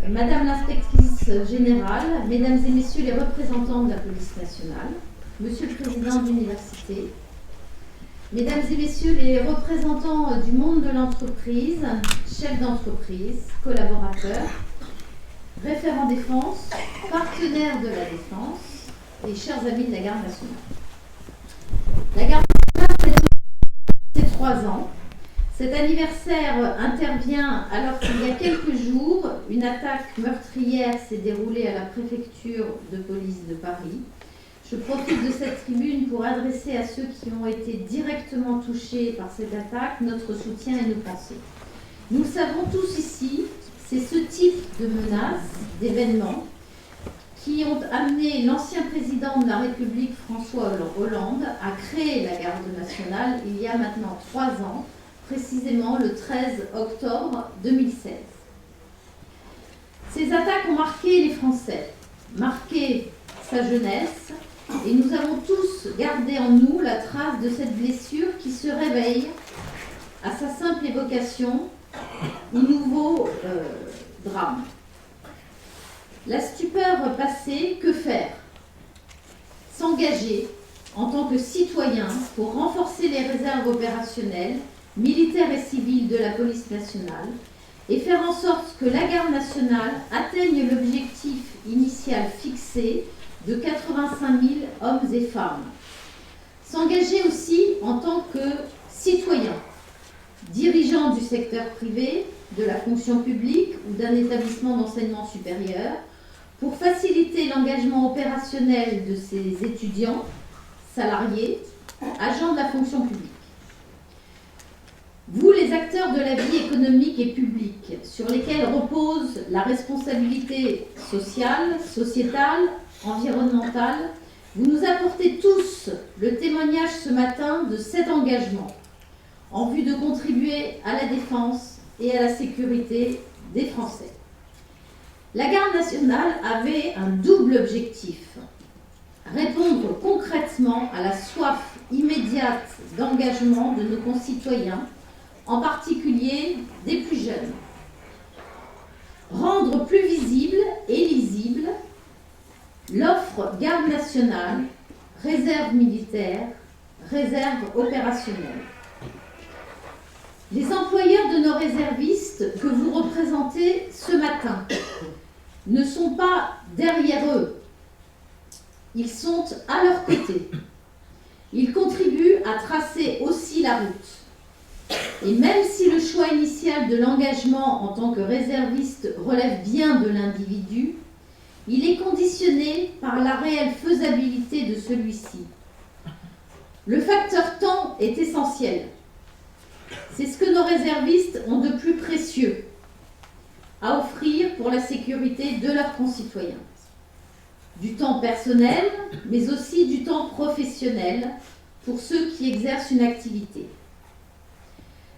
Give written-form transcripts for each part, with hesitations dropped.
Madame l'inspectrice générale, Mesdames et Messieurs les représentants de la police nationale, Monsieur le Président de l'Université, Mesdames et Messieurs les représentants du monde de l'entreprise, chefs d'entreprise, collaborateurs, référents défense, partenaires de la défense et chers amis de la Garde nationale. La Garde nationale fête ses 3 ans. Cet anniversaire intervient alors qu'il y a quelques jours, une attaque meurtrière s'est déroulée à la préfecture de police de Paris. Je profite de cette tribune pour adresser à ceux qui ont été directement touchés par cette attaque notre soutien et nos pensées. Nous le savons tous ici, c'est ce type de menaces, d'événements, qui ont amené l'ancien président de la République, François Hollande, à créer la Garde nationale il y a maintenant 3 ans, précisément le 13 octobre 2016. Ces attaques ont marqué les Français, marqué sa jeunesse, et nous avons tous gardé en nous la trace de cette blessure qui se réveille à sa simple évocation au nouveau drame. La stupeur passée, que faire? S'engager en tant que citoyen pour renforcer les réserves opérationnelles, militaires et civiles de la police nationale et faire en sorte que la Garde nationale atteigne l'objectif initial fixé de 85 000 hommes et femmes. S'engager aussi en tant que citoyen, dirigeant du secteur privé, de la fonction publique ou d'un établissement d'enseignement supérieur pour faciliter l'engagement opérationnel de ses étudiants, salariés, agents de la fonction publique. Vous, les acteurs de la vie économique et publique, sur lesquels repose la responsabilité sociale, sociétale, environnementale, vous nous apportez tous le témoignage ce matin de cet engagement en vue de contribuer à la défense et à la sécurité des Français. La Garde nationale avait un double objectif: répondre concrètement à la soif immédiate d'engagement de nos concitoyens, en particulier des plus jeunes. Rendre plus visible et lisible l'offre Garde nationale, réserve militaire, réserve opérationnelle. Les employeurs de nos réservistes que vous représentez ce matin ne sont pas derrière eux, ils sont à leur côté. Ils contribuent à tracer aussi la route. Et même si le choix initial de l'engagement en tant que réserviste relève bien de l'individu, il est conditionné par la réelle faisabilité de celui-ci. Le facteur temps est essentiel. C'est ce que nos réservistes ont de plus précieux à offrir pour la sécurité de leurs concitoyens. Du temps personnel, mais aussi du temps professionnel pour ceux qui exercent une activité.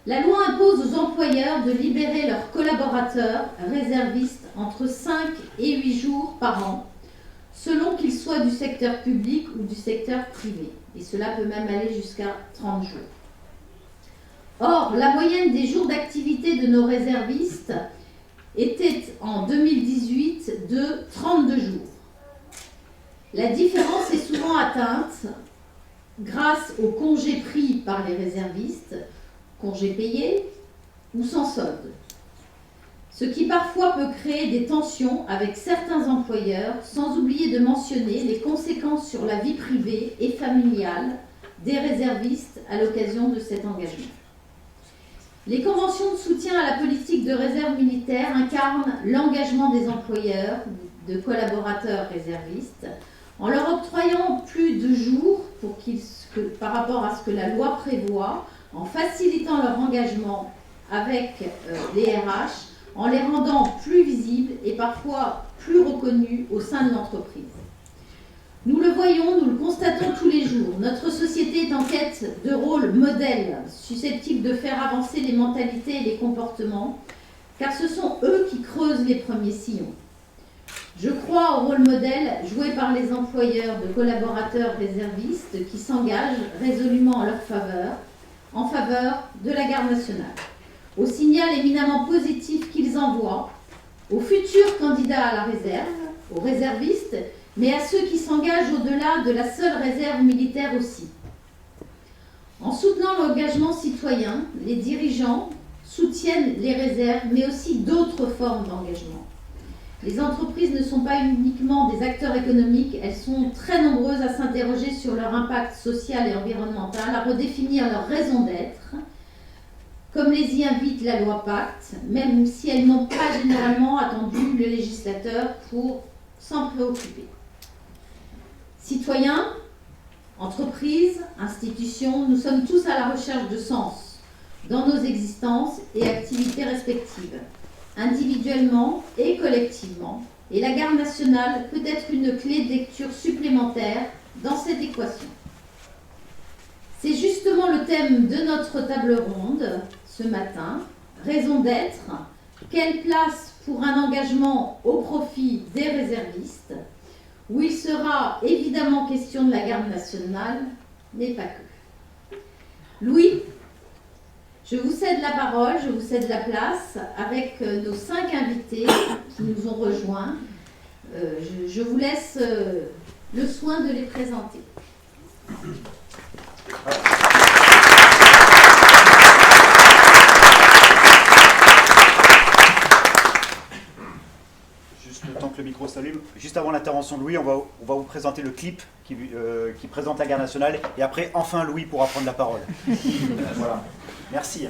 La loi impose aux employeurs de libérer leurs collaborateurs réservistes entre 5 et 8 jours par an, selon qu'ils soient du secteur public ou du secteur privé. Et cela peut même aller jusqu'à 30 jours. Or, la moyenne des jours d'activité de nos réservistes était en 2018 de 32 jours. La différence est souvent atteinte grâce aux congés pris par les réservistes, congés payés ou sans solde, ce qui parfois peut créer des tensions avec certains employeurs, sans oublier de mentionner les conséquences sur la vie privée et familiale des réservistes à l'occasion de cet engagement. Les conventions de soutien à la politique de réserve militaire incarnent l'engagement des employeurs, de collaborateurs réservistes, en leur octroyant plus de jours par rapport à ce que la loi prévoit, en facilitant leur engagement avec les RH, en les rendant plus visibles et parfois plus reconnus au sein de l'entreprise. Nous le voyons, nous le constatons tous les jours. Notre société est en quête de rôles modèles, susceptibles de faire avancer les mentalités et les comportements, car ce sont eux qui creusent les premiers sillons. Je crois au rôle modèle joué par les employeurs de collaborateurs réservistes qui s'engagent résolument en faveur de la Garde nationale, au signal éminemment positif qu'ils envoient aux futurs candidats à la réserve, aux réservistes, mais à ceux qui s'engagent au-delà de la seule réserve militaire aussi. En soutenant l'engagement citoyen, les dirigeants soutiennent les réserves, mais aussi d'autres formes d'engagement. Les entreprises ne sont pas uniquement des acteurs économiques, elles sont très nombreuses à s'interroger sur leur impact social et environnemental, à redéfinir leur raison d'être, comme les y invite la loi Pacte, même si elles n'ont pas généralement attendu le législateur pour s'en préoccuper. Citoyens, entreprises, institutions, nous sommes tous à la recherche de sens dans nos existences et activités respectives, individuellement et collectivement, et la garde nationale peut être une clé de lecture supplémentaire dans cette équation. C'est justement le thème de notre table ronde ce matin, raison d'être, quelle place pour un engagement au profit des réservistes, où il sera évidemment question de la garde nationale, mais pas que. Louis, je vous cède la parole, je vous cède la place avec nos 5 invités qui nous ont rejoints. Je vous laisse le soin de les présenter. Juste le temps que le micro s'allume. Juste avant l'intervention de Louis, on va vous présenter le clip qui présente la garde nationale. Et après, enfin, Louis pourra prendre la parole. Voilà. Merci.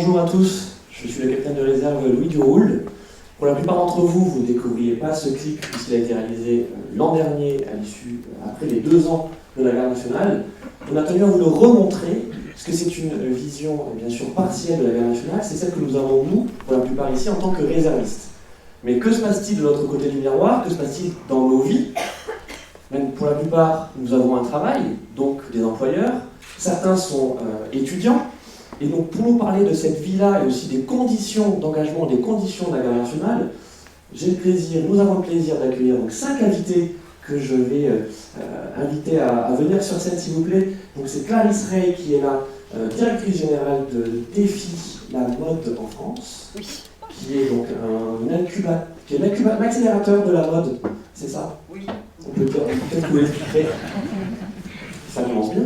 bonjour à tous, je suis le capitaine de réserve Louis Duroul. Pour la plupart d'entre vous, vous ne découvriez pas ce clip puisqu'il a été réalisé l'an dernier, à l'issue, après les 2 ans de la garde nationale. On a tenu à vous le remontrer, parce que c'est une vision bien sûr partielle de la garde nationale, c'est celle que nous avons nous, pour la plupart ici, en tant que réservistes. Mais que se passe-t-il de l'autre côté du miroir? Que se passe-t-il dans nos vies? Même pour la plupart, nous avons un travail, donc des employeurs. Certains sont étudiants. Et donc, pour nous parler de cette vie-là et aussi des conditions d'engagement, des conditions de la garde nationale, nous avons le plaisir d'accueillir 5 invités que je vais inviter à venir sur scène, s'il vous plaît. Donc, c'est Clarisse Rey qui est la directrice générale de Défi la mode en France, oui. Qui est donc un accélérateur de la mode, c'est ça? Oui. On peut peut-être vous l'expliquer. Ça commence bien.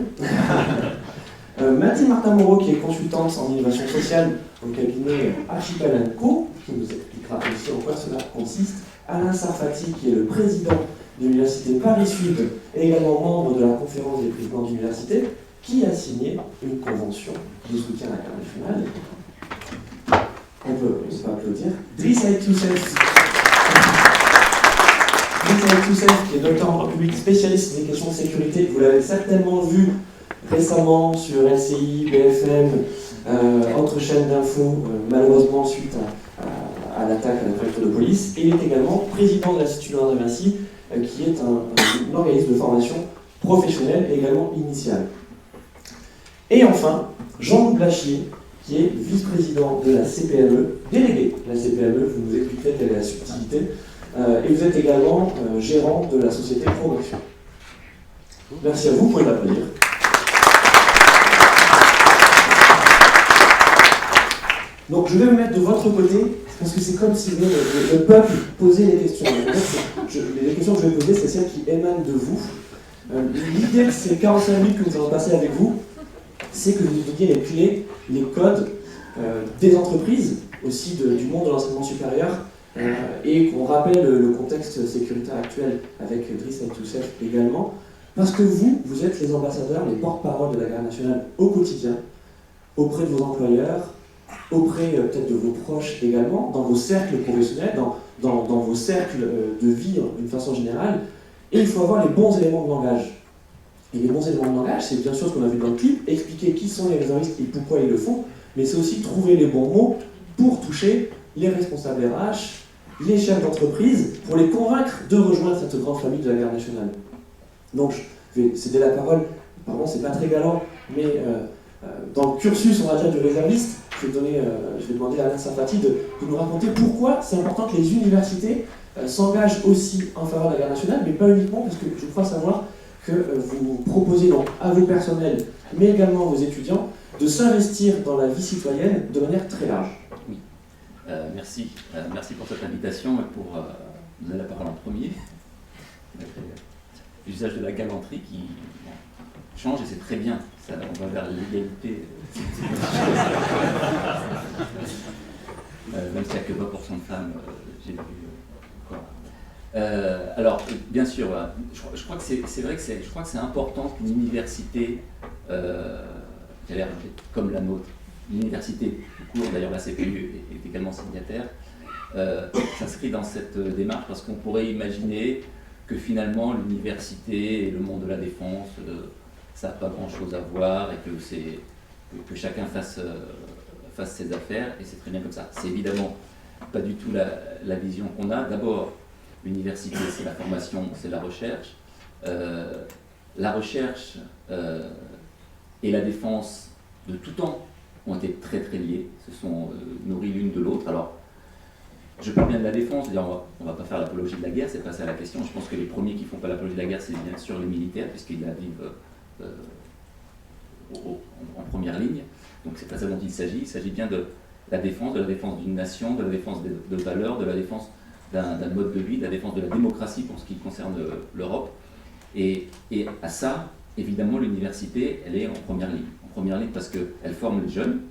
Mathilde Martin-Moreau, qui est consultante en innovation sociale au cabinet Archipel & Co, qui nous expliquera aussi en quoi cela consiste. Alain Sarfati, qui est le président de l'Université Paris-Sud et également membre de la conférence des présidents d'université, qui a signé une convention de soutien à la garde nationale. On peut pas applaudir. Driss Ait Youssef. Driss Ait Youssef, qui est docteur en droit public, spécialiste des questions de sécurité. Vous l'avez certainement vu récemment sur LCI, BFM, autre chaîne d'infos, malheureusement suite à l'attaque à la préfecture de police. Et il est également président de l'Institut Léonard de Vinci, qui est un organisme de formation professionnelle et également initiale. Et enfin, Jean-Loup Blachier, qui est vice-président de la CPME, délégué de la CPME, vous nous expliquerez quelle est la subtilité, et vous êtes également gérant de la société Progression. Merci à vous, vous pouvez l'applaudir. Donc je vais me mettre de votre côté, parce que c'est comme si le peuple posait les questions. Les questions que je vais poser, c'est celles qui émanent de vous. L'idée de ces 45 minutes que nous allons passer avec vous, c'est que vous nous donniez les clés, les codes des entreprises, aussi du monde de l'enseignement supérieur, et qu'on rappelle le contexte sécuritaire actuel avec Driss Ait Youssef également, parce que vous êtes les ambassadeurs, les porte-parole de la garde nationale au quotidien, auprès de vos employeurs, auprès peut-être de vos proches également, dans vos cercles professionnels, dans vos cercles de vie d'une façon générale, et il faut avoir les bons éléments de langage. Et les bons éléments de langage, c'est bien sûr ce qu'on a vu dans le clip, expliquer qui sont les réservistes et pourquoi ils le font, mais c'est aussi trouver les bons mots pour toucher les responsables RH, les chefs d'entreprise, pour les convaincre de rejoindre cette grande famille de la garde nationale. Donc, je vais céder la parole, pardon, c'est pas très galant, mais dans le cursus, on va dire, du réserviste, je vais demander à Alain Sarfati de nous raconter pourquoi c'est important que les universités s'engagent aussi en faveur de la garde nationale, mais pas uniquement, parce que je crois savoir que vous proposez donc à vos personnels, mais également à vos étudiants, de s'investir dans la vie citoyenne de manière très large. Oui, merci. Merci pour cette invitation et pour vous donner la parole en premier. L'usage de la galanterie qui change et c'est très bien. Ça, on va vers l'égalité. Même s'il n'y a que 20% de femmes, j'ai vu. Alors, bien sûr, je crois que c'est vrai que c'est important qu'une université, comme la nôtre, l'université, tout court, d'ailleurs la CPU est également signataire, s'inscrit dans cette démarche parce qu'on pourrait imaginer que finalement l'université et le monde de la défense ça n'a pas grand-chose à voir et que chacun fasse ses affaires, et c'est très bien comme ça. C'est évidemment pas du tout la vision qu'on a. D'abord, l'université, c'est la formation, c'est la recherche. La recherche et la défense de tout temps ont été très très liées, se sont nourries l'une de l'autre. Alors, je parle bien de la défense, c'est-à-dire on va pas faire l'apologie de la guerre, c'est pas ça la question. Je pense que les premiers qui font pas l'apologie de la guerre, c'est bien sûr les militaires, puisqu'ils la vivent en première ligne. Donc c'est pas ça dont il s'agit bien de la défense d'une nation, de la défense de valeurs, de la défense d'un mode de vie, de la défense de la démocratie pour ce qui concerne l'Europe. Et à ça, évidemment, l'université, elle est en première ligne. En première ligne parce qu'elle forme les jeunes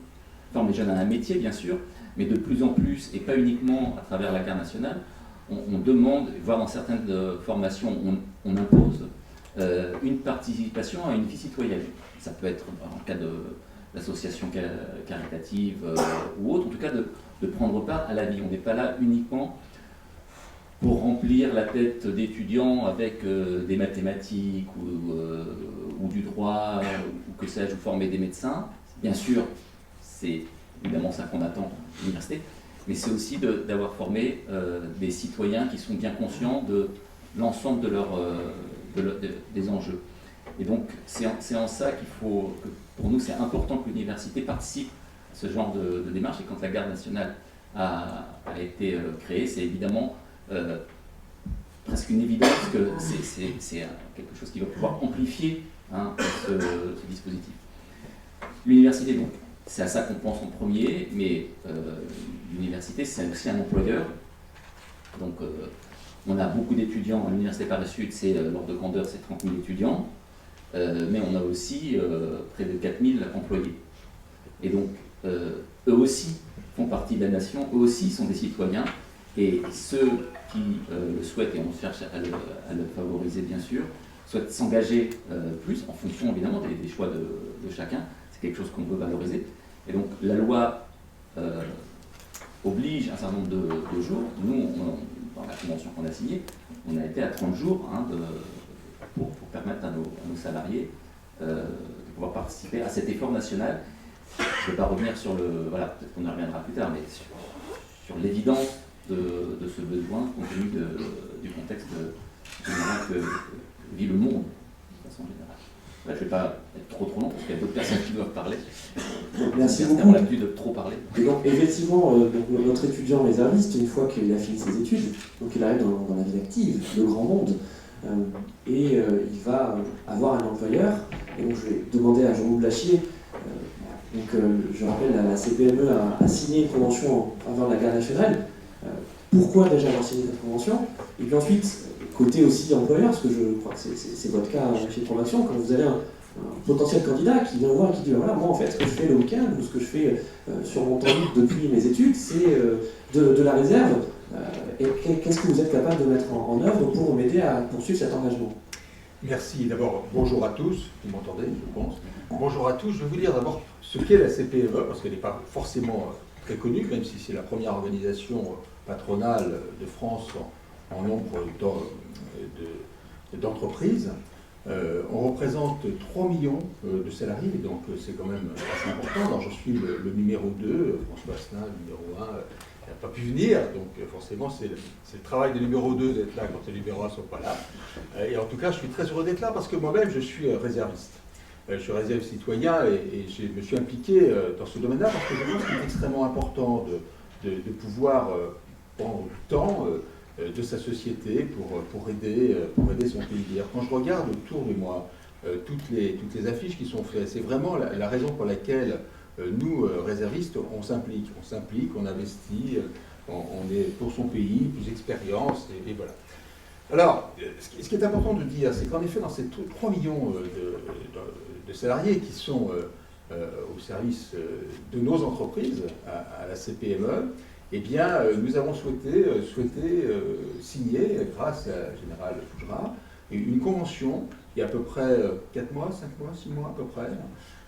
à un métier, bien sûr, mais de plus en plus, et pas uniquement à travers la garde nationale, on demande, voire dans certaines formations, on impose une participation à une vie citoyenne. Ça peut être en cas de d'associations caritatives ou autres, en tout cas de prendre part à la vie. On n'est pas là uniquement pour remplir la tête d'étudiants avec des mathématiques ou du droit, ou que sais-je, ou former des médecins. Bien sûr, c'est évidemment ça qu'on attend à l'université, mais c'est aussi d'avoir formé des citoyens qui sont bien conscients de l'ensemble des enjeux. Et donc, c'est en ça qu'il faut, que pour nous, c'est important que l'université participe à ce genre de démarche. Et quand la Garde nationale a été créée, c'est évidemment presque une évidence que c'est quelque chose qui va pouvoir amplifier ce dispositif. L'université, donc, c'est à ça qu'on pense en premier, mais l'université, c'est aussi un employeur. Donc, on a beaucoup d'étudiants à l'Université Paris-Sud, c'est l'ordre de grandeur, c'est 30 000 étudiants, mais on a aussi près de 4 000 employés. Et donc, eux aussi font partie de la nation, eux aussi sont des citoyens, et ceux qui le souhaitent, et on cherche à le favoriser bien sûr, souhaitent s'engager plus, en fonction évidemment des choix de chacun, c'est quelque chose qu'on veut valoriser. Et donc, la loi oblige un certain nombre de jours. Nous, dans la convention qu'on a signée, on a été à 30 jours pour permettre à nos salariés de pouvoir participer à cet effort national. Je ne vais pas revenir sur voilà, peut-être qu'on y reviendra plus tard, mais sur l'évidence de ce besoin compte tenu du contexte général que vit le monde de façon générale. Là, je ne vais pas être trop long parce qu'il y a d'autres personnes qui doivent parler. Merci beaucoup. On a l'habitude de trop parler. Et donc, effectivement, notre étudiant réserviste, une fois qu'il a fini ses études, donc il arrive dans la vie active, le grand monde, et il va avoir un employeur. Et donc, je vais demander à Jean-Loup Blachier, je rappelle, la CPME a signé une convention en faveur de la Garde nationale. Pourquoi déjà avoir signé cette convention? Et puis ensuite, côté aussi employeur, parce que je crois que c'est votre cas chez Promotion, quand vous avez un potentiel candidat qui vient voir et qui dit voilà, moi en fait ce que je fais le week-end ou ce que je fais sur mon temps libre depuis mes études, c'est de la réserve. Et qu'est-ce que vous êtes capable de mettre en œuvre pour m'aider à poursuivre cet engagement? Merci. D'abord, bonjour à tous. Vous m'entendez, je pense. Bonjour à tous. Je vais vous dire d'abord ce qu'est la CPME, parce qu'elle n'est pas forcément très connue, même si c'est la première organisation patronale de France en nombre d'entreprises. On représente 3 millions de salariés, donc c'est quand même assez important. Alors, je suis le numéro 2, François Asselin, le numéro 1, il n'a pas pu venir, donc forcément c'est le travail du numéro 2 d'être là quand les numéros 1 ne sont pas là. Et en tout cas, je suis très heureux d'être là parce que moi-même, je suis réserviste. Je suis réserviste citoyen et je me suis impliqué dans ce domaine-là parce que je pense qu'il est extrêmement important de pouvoir prendre du temps de sa société pour aider son pays. D'ailleurs, quand je regarde autour de moi toutes les affiches qui sont faites, c'est vraiment la raison pour laquelle nous, réservistes, on s'implique, on investit, on est pour son pays, plus d'expérience, et voilà. Alors, ce qui est important de dire, c'est qu'en effet, dans ces 3 millions de salariés qui sont au service de nos entreprises, à la CPME, eh bien, nous avons souhaité signer, grâce à Général Fougera, une convention il y a à peu près 4 mois, 5 mois, 6 mois à peu près.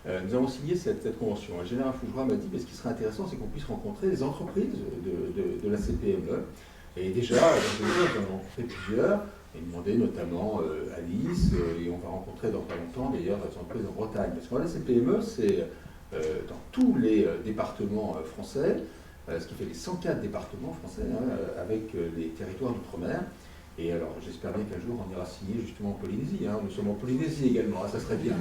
Nous avons signé cette convention. Le Général Fougera m'a dit que ce qui serait intéressant, c'est qu'on puisse rencontrer les entreprises de la CPME. Et déjà, nous en avons rencontré plusieurs, et demandé notamment Alice, et on va rencontrer dans pas longtemps d'ailleurs des entreprises en Bretagne. Parce que la CPME, c'est dans tous les départements français, ce qui fait les 104 départements français, avec les territoires d'outre-mer. Et alors, j'espère bien qu'un jour, on ira signer justement en Polynésie. Nous sommes en Polynésie également, ça serait bien.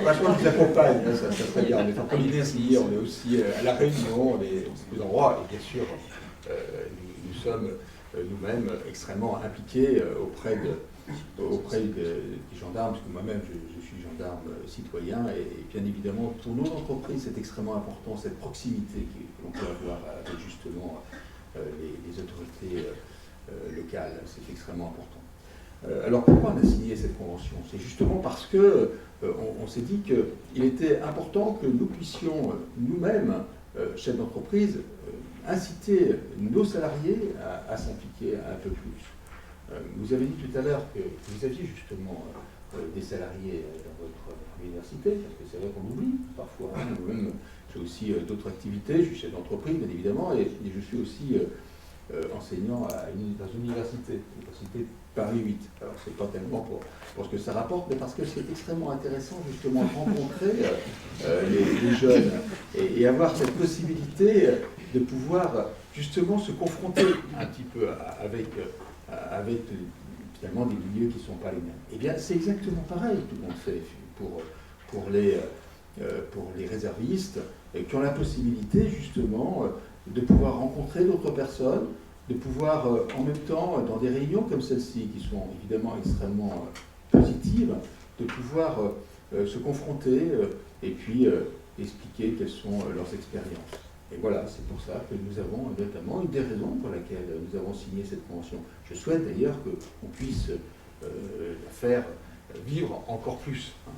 Franchement, je vous accompagne, ça serait bien. On est en Polynésie, on est aussi à La Réunion, on est dans plusieurs endroits. Et bien sûr, nous sommes nous-mêmes extrêmement impliqués auprès des gendarmes, parce que moi-même, je suis gendarme citoyen. Et bien évidemment, pour nos entreprises, c'est extrêmement important, cette proximité que l'on peut avoir avec justement les autorités locales, c'est extrêmement important. Alors pourquoi on a signé cette convention? C'est justement parce que on s'est dit qu'il était important que nous puissions nous-mêmes, chefs d'entreprise, inciter nos salariés à s'impliquer un peu plus. Vous avez dit tout à l'heure que vous aviez justement des salariés dans votre université, parce que c'est vrai qu'on oublie parfois. Hein. Moi-même, j'ai aussi d'autres activités, je suis chef d'entreprise bien évidemment, et je suis aussi enseignant dans une université, l'université Paris 8. Alors c'est pas tellement pour ce que ça rapporte, mais parce que c'est extrêmement intéressant justement de rencontrer les jeunes et avoir cette possibilité de pouvoir justement se confronter un petit peu avec finalement des milieux qui ne sont pas les mêmes. Eh bien c'est exactement pareil, tout le monde fait pour les réservistes qui ont la possibilité justement de pouvoir rencontrer d'autres personnes, de pouvoir en même temps, dans des réunions comme celle-ci, qui sont évidemment extrêmement positives, de pouvoir se confronter et puis expliquer quelles sont leurs expériences. Et voilà, c'est pour ça que nous avons notamment une des raisons pour laquelle nous avons signé cette convention. Je souhaite d'ailleurs qu'on puisse la faire vivre encore plus. Hein.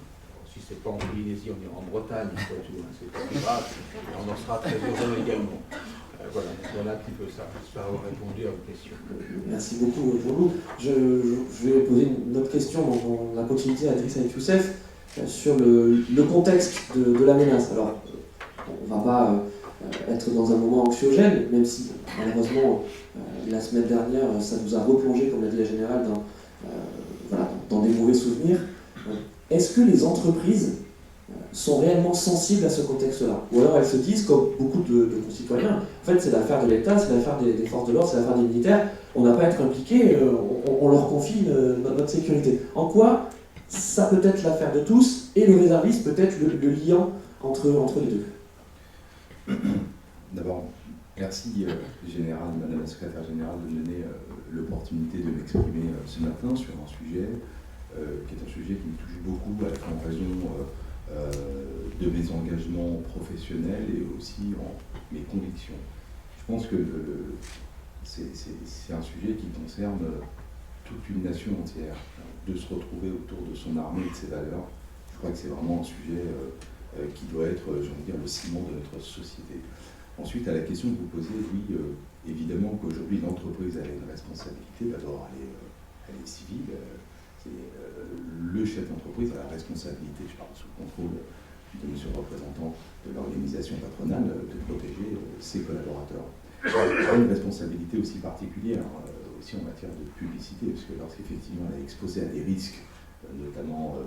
Si ce n'est pas en Polynésie, on ira en Bretagne, c'est pas plus grave, et on en sera très heureux également. Voilà un petit peu ça. J'espère avoir répondu à vos questions. Merci beaucoup, Jean-Loup. Je vais poser une autre question dans la continuité à Driss et Youssef sur le contexte de la menace. Alors, on ne va pas être dans un moment anxiogène, même si malheureusement la semaine dernière ça nous a replongé, comme l'a dit la générale, dans des mauvais souvenirs. Est-ce que les entreprises sont réellement sensibles à ce contexte-là? Ou alors elles se disent, comme beaucoup de concitoyens, en fait c'est l'affaire de l'État, c'est l'affaire des forces de l'ordre, c'est l'affaire des militaires, on n'a pas à être impliqué, on leur confie notre sécurité. En quoi ça peut être l'affaire de tous et le réserviste peut être le liant entre les deux? D'abord, merci Général, Madame la Secrétaire Générale, de me donner l'opportunité de m'exprimer ce matin sur un sujet qui est un sujet qui me touche beaucoup, à la fois en raison de mes engagements professionnels et aussi en mes convictions. Je pense que c'est un sujet qui concerne toute une nation entière, de se retrouver autour de son armée et de ses valeurs. Je crois que c'est vraiment un sujet qui doit être, j'ai envie de dire, le ciment de notre société. Ensuite, à la question que vous posez, oui, évidemment qu'aujourd'hui l'entreprise a une responsabilité. D'abord, elle est civile. Le chef d'entreprise a la responsabilité, je parle sous le contrôle de monsieur le représentant de l'organisation patronale, de protéger ses collaborateurs. Elle a une responsabilité aussi particulière, aussi en matière de publicité, parce que lorsqu'effectivement elle est exposée à des risques, notamment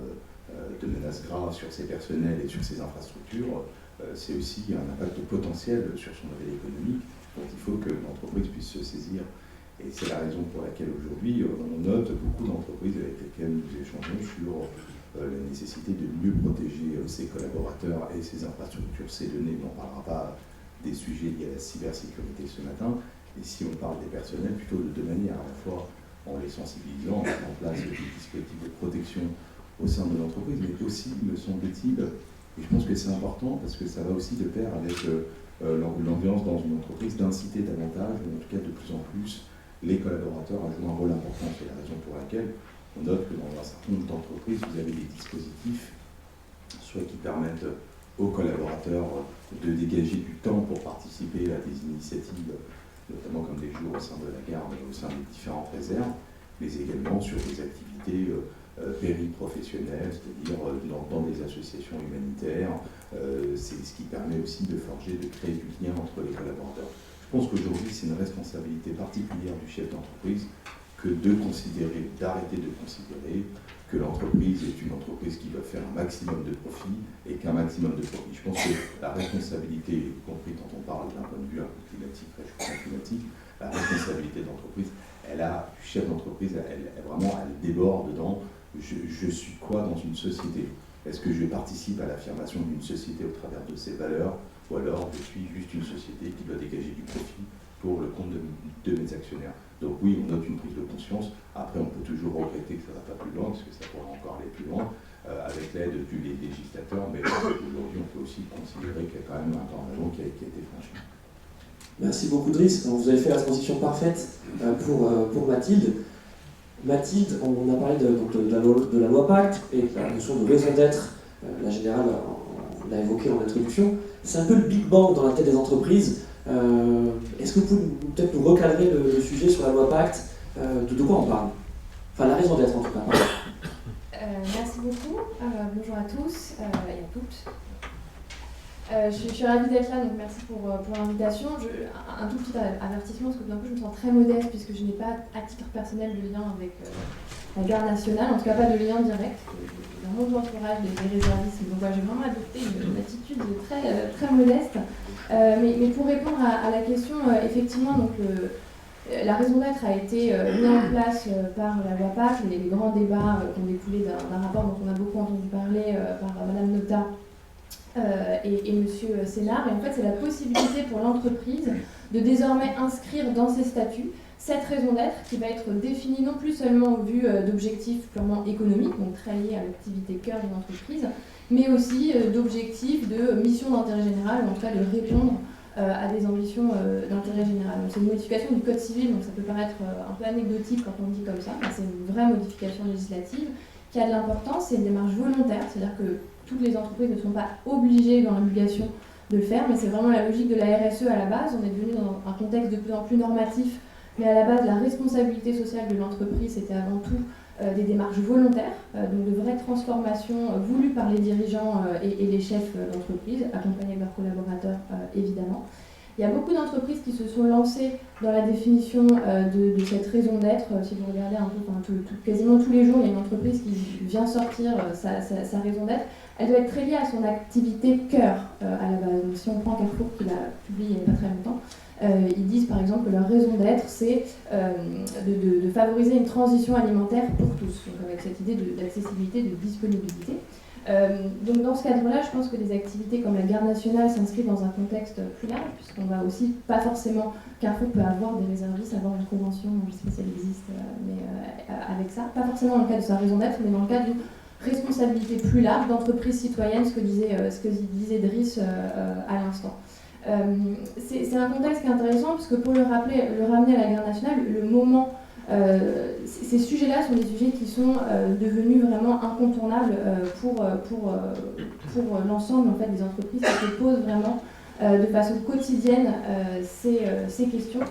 de menaces graves sur ses personnels et sur ses infrastructures, c'est aussi un impact potentiel sur son modèle économique. Donc il faut que l'entreprise puisse se saisir. Et c'est la raison pour laquelle aujourd'hui on note beaucoup d'entreprises avec lesquelles nous échangeons sur la nécessité de mieux protéger ses collaborateurs et ses infrastructures, ses données. On ne parlera pas des sujets liés à la cybersécurité ce matin, et si on parle des personnels, plutôt de deux manières, à la fois en les sensibilisant, en mettant en place des dispositifs de protection au sein de l'entreprise, mais aussi, me semble-t-il, et je pense que c'est important parce que ça va aussi de pair avec l'ambiance dans une entreprise, d'inciter davantage, ou en tout cas de plus en plus, les collaborateurs à jouer un rôle important. C'est la raison pour laquelle on note que dans un certain nombre d'entreprises, vous avez des dispositifs, soit qui permettent aux collaborateurs de dégager du temps pour participer à des initiatives, notamment comme des jours au sein de la garde, au sein des différentes réserves, mais également sur des activités périprofessionnelles, c'est-à-dire dans des associations humanitaires. C'est ce qui permet aussi de forger, de créer du lien entre les collaborateurs. Je pense qu'aujourd'hui, c'est une responsabilité particulière du chef d'entreprise que d'arrêter de considérer que l'entreprise est une entreprise qui doit faire un maximum de profit et qu'un maximum de profit. Je pense que la responsabilité, y compris quand on parle d'un point de vue un peu climatique, réchauffement climatique, la responsabilité de l'entreprise, du chef d'entreprise, elle déborde dans je suis quoi dans une société? Est-ce que je participe à l'affirmation d'une société au travers de ses valeurs? Ou alors je suis juste une société qui doit dégager du profit pour le compte de mes actionnaires. Donc oui, on note une prise de conscience. Après, on peut toujours regretter que ça ne va pas plus loin, parce que ça pourrait encore aller plus loin, avec l'aide du législateur, mais aujourd'hui, on peut aussi considérer qu'il y a quand même un temps qui a été franchi. Merci beaucoup, Driss. Vous avez fait la transition parfaite pour Mathilde. Mathilde, on a parlé de la loi Pacte et de la notion de raison d'être. La générale l'a évoqué en introduction. C'est un peu le Big Bang dans la tête des entreprises. Est-ce que vous pouvez peut-être nous recadrer le sujet sur la loi Pacte? De quoi on parle? Enfin, la raison d'être en tout cas. Merci beaucoup. Bonjour à tous et à toutes. Je suis ravie d'être là, donc merci pour l'invitation. Un tout petit avertissement, parce que d'un coup je me sens très modeste, puisque je n'ai pas à titre personnel de lien avec la garde nationale, en tout cas pas de lien direct. Dans mon entourage des réservistes, donc voilà, j'ai vraiment adopté une attitude très modeste. Mais pour répondre à la question, effectivement, donc la raison d'être a été mise en place par la loi PAC, les grands débats qui ont découlé d'un rapport dont on a beaucoup entendu parler par Madame Nota et Monsieur Sénard. Et en fait, c'est la possibilité pour l'entreprise de désormais inscrire dans ses statuts cette raison d'être qui va être définie non plus seulement au vu d'objectifs purement économiques, donc très liés à l'activité cœur de l'entreprise, mais aussi d'objectifs de mission d'intérêt général, ou en tout cas de répondre à des ambitions d'intérêt général. Donc c'est une modification du Code civil, donc ça peut paraître un peu anecdotique quand on dit comme ça, mais c'est une vraie modification législative qui a de l'importance. C'est une démarche volontaire, c'est-à-dire que toutes les entreprises ne sont pas obligées dans l'obligation de le faire, mais c'est vraiment la logique de la RSE à la base. On est devenu dans un contexte de plus en plus normatif, mais à la base, la responsabilité sociale de l'entreprise, c'était avant tout des démarches volontaires, donc de vraies transformations voulues par les dirigeants et les chefs d'entreprise, accompagnés de leurs collaborateurs évidemment. Il y a beaucoup d'entreprises qui se sont lancées dans la définition de cette raison d'être. Si vous regardez un peu, quasiment tous les jours, il y a une entreprise qui vient sortir sa raison d'être. Elle doit être très liée à son activité cœur à la base. Donc, si on prend Carrefour, qui l'a publié il n'y a pas très longtemps, ils disent par exemple que leur raison d'être, c'est de favoriser une transition alimentaire pour tous, donc avec cette idée d'accessibilité, de disponibilité. Donc dans ce cadre-là, je pense que des activités comme la garde nationale s'inscrivent dans un contexte plus large, puisqu'on va aussi, pas forcément, Carrefour peut avoir des réservistes, avoir une convention, je sais pas si elle existe, mais avec ça, pas forcément dans le cadre de sa raison d'être, mais dans le cadre d'une responsabilité plus large d'entreprise citoyenne, ce que disait Driss à l'instant. C'est un contexte qui est intéressant, parce que pour le ramener à la garde nationale, le moment... ces sujets-là sont des sujets qui sont devenus vraiment incontournables pour l'ensemble en fait, des entreprises qui se posent vraiment de façon quotidienne ces questions.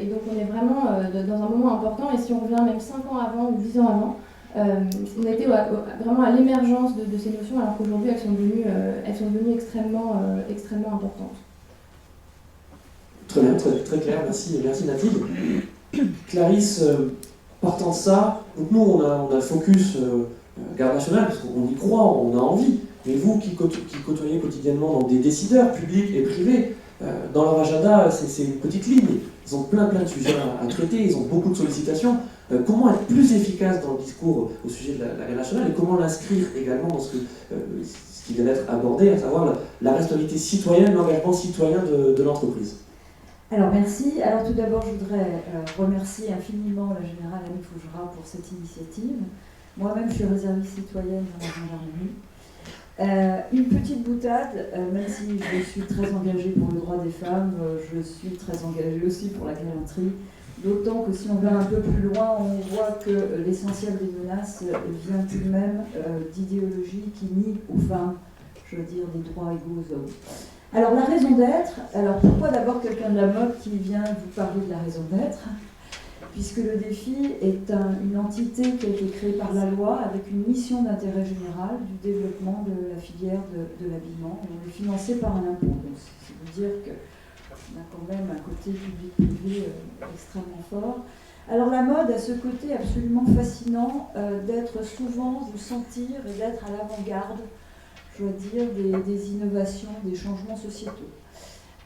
Et donc on est vraiment dans un moment important, et si on revient même 5 ans avant ou 10 ans avant, on était vraiment à l'émergence de ces notions, alors qu'aujourd'hui elles sont devenues extrêmement importantes. Très bien, très clair, merci Mathilde. Clarisse, partant de ça, donc nous on a un focus garde nationale parce qu'on y croit, on a envie, mais vous qui côtoyez quotidiennement donc, des décideurs publics et privés, dans leur agenda c'est une petite ligne, ils ont plein de sujets à traiter, ils ont beaucoup de sollicitations. Comment être plus efficace dans le discours au sujet de la garde nationale et comment l'inscrire également dans ce qui vient d'être abordé, à savoir la responsabilité citoyenne, l'engagement citoyen de l'entreprise. Alors merci. Alors tout d'abord, je voudrais remercier infiniment le général Annick Fougerat pour cette initiative. Moi-même, je suis réserviste citoyenne dans la gendarmerie. Une petite boutade, même si je suis très engagée pour le droit des femmes, je suis très engagée aussi pour la galanterie. D'autant que si on va un peu plus loin, on voit que l'essentiel des menaces vient tout de même d'idéologies qui nient aux femmes, je veux dire, des droits égaux aux hommes. Alors la raison d'être, alors pourquoi d'abord quelqu'un de la mode qui vient vous parler de la raison d'être? Puisque le défi est une entité qui a été créée par la loi avec une mission d'intérêt général du développement de la filière de l'habillement. On est financé par un impôt, donc c'est vous dire qu'on a quand même un côté public-privé extrêmement fort. Alors la mode a ce côté absolument fascinant d'être souvent, vous sentir et d'être à l'avant-garde, je dois dire, des innovations, des changements sociétaux.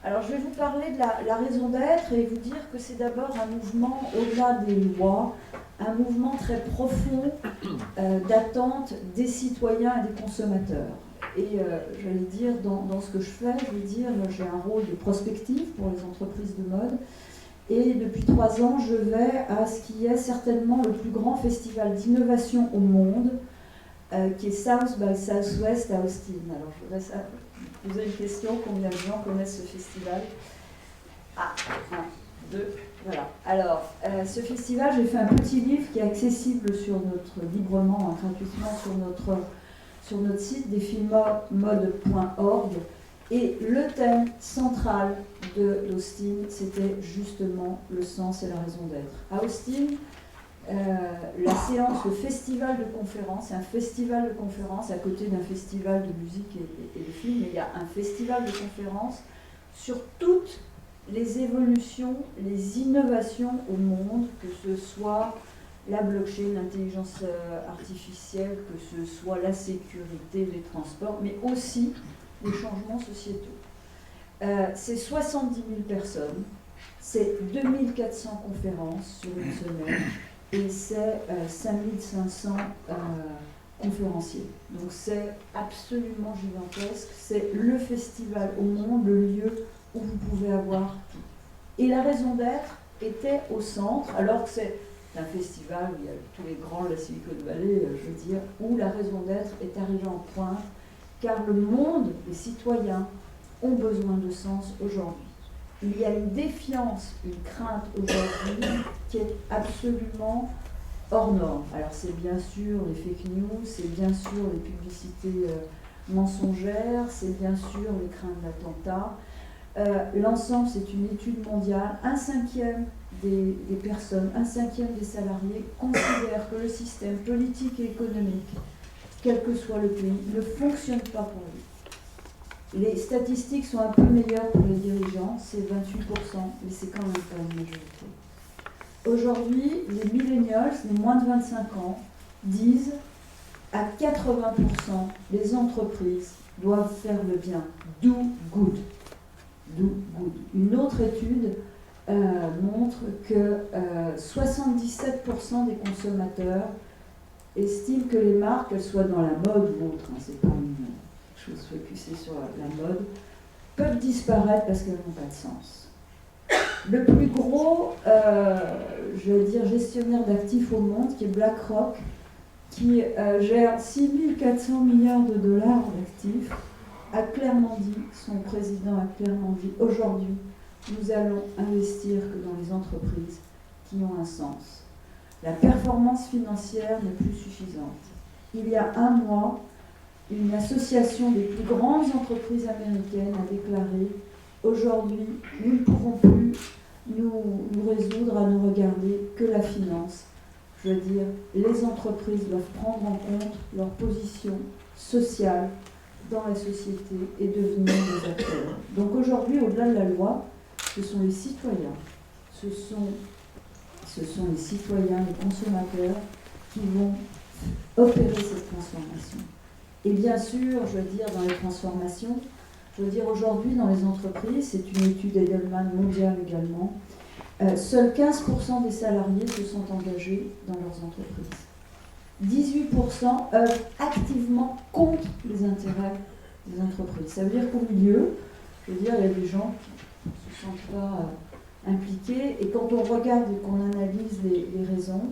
Alors je vais vous parler de la raison d'être et vous dire que c'est d'abord un mouvement au-delà des lois, un mouvement très profond d'attente des citoyens et des consommateurs. Et j'allais dire, dans ce que je fais, j'ai un rôle de prospective pour les entreprises de mode. Et depuis 3 ans, je vais à ce qui est certainement le plus grand festival d'innovation au monde, qui est South by Southwest à Austin. Alors je voudrais poser une question, combien de gens connaissent ce festival? Ah, 1, 2, voilà. Alors, ce festival, j'ai fait un petit livre qui est accessible librement, gratuitement sur notre site, défimode.org. Et le thème central d'Austin, c'était justement le sens et la raison d'être. À Austin, la séance, le festival de conférences, un festival de conférences à côté d'un festival de musique et de films, mais il y a un festival de conférences sur toutes les évolutions, les innovations au monde, que ce soit la blockchain, l'intelligence artificielle, que ce soit la sécurité, les transports, mais aussi les changements sociétaux. C'est 70 000 personnes, c'est 2400 conférences sur une semaine et c'est 5500 conférenciers. Donc c'est absolument gigantesque, c'est le festival au monde, le lieu où vous pouvez avoir tout. Et la raison d'être était au centre, alors que c'est un festival où il y a tous les grands de la Silicon Valley, je veux dire, où la raison d'être est arrivée en pointe, car le monde, les citoyens, ont besoin de sens aujourd'hui. Il y a une défiance, une crainte aujourd'hui qui est absolument hors norme. Alors c'est bien sûr les fake news, c'est bien sûr les publicités mensongères, c'est bien sûr les craintes d'attentats. L'ensemble, c'est une étude mondiale. 1/5 des personnes, 1/5 des salariés considèrent que le système politique et économique, quel que soit le pays, ne fonctionne pas pour lui. Les statistiques sont un peu meilleures pour les dirigeants, c'est 28%, mais c'est quand même pas une majorité. Aujourd'hui, les millennials, les moins de 25 ans, disent à 80% les entreprises doivent faire le bien. Do good. Do good. Une autre étude montre que 77% des consommateurs estiment que les marques, qu'elles soient dans la mode ou autre, c'est pas une chose focusée sur la mode, peuvent disparaître parce qu'elles n'ont pas de sens. Le plus gros, je vais dire, gestionnaire d'actifs au monde, qui est BlackRock, qui gère 6 400 milliards de dollars d'actifs, a clairement dit, son président a clairement dit, aujourd'hui, nous allons investir que dans les entreprises qui ont un sens. La performance financière n'est plus suffisante. Il y a un mois, une association des plus grandes entreprises américaines a déclaré « Aujourd'hui, nous ne pouvons plus nous résoudre à ne regarder que la finance. » Je veux dire, les entreprises doivent prendre en compte leur position sociale dans la société et devenir des acteurs. Donc aujourd'hui, au-delà de la loi, ce sont les citoyens, ce sont les citoyens, les consommateurs qui vont opérer cette transformation. Et bien sûr, je veux dire, dans les transformations, je veux dire, aujourd'hui, dans les entreprises, c'est une étude Edelman mondiale également, seuls 15% des salariés se sont engagés dans leurs entreprises. 18% œuvrent activement contre les intérêts des entreprises. Ça veut dire qu'au milieu, je veux dire, il y a des gens qui ne se sentent pas impliqués, et quand on regarde et qu'on analyse les raisons,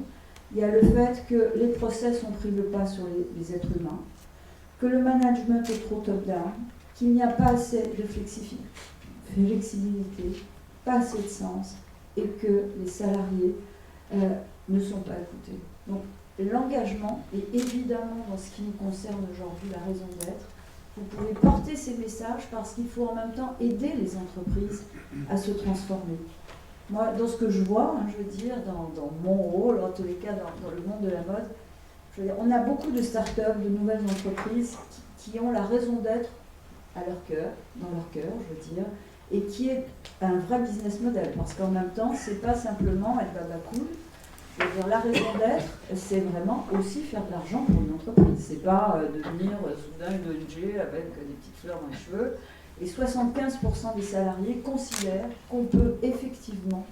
il y a le fait que les process ont pris le pas sur les êtres humains, que le management est trop top-down, qu'il n'y a pas assez de flexibilité, pas assez de sens, et que les salariés ne sont pas écoutés. Donc l'engagement est évidemment, dans ce qui nous concerne aujourd'hui, la raison d'être. Vous pouvez porter ces messages parce qu'il faut en même temps aider les entreprises à se transformer. Moi, dans ce que je vois, je veux dire, dans mon rôle, en tous les cas dans le monde de la mode, je veux dire, on a beaucoup de start-up, de nouvelles entreprises qui ont la raison d'être à leur cœur, dans leur cœur, je veux dire, et qui est un vrai business model. Parce qu'en même temps, c'est pas simplement être babacool. Je veux dire, la raison d'être, c'est vraiment aussi faire de l'argent pour une entreprise. C'est pas devenir soudain une ONG avec des petites fleurs dans les cheveux. Et 75% des salariés considèrent qu'on peut effectivement,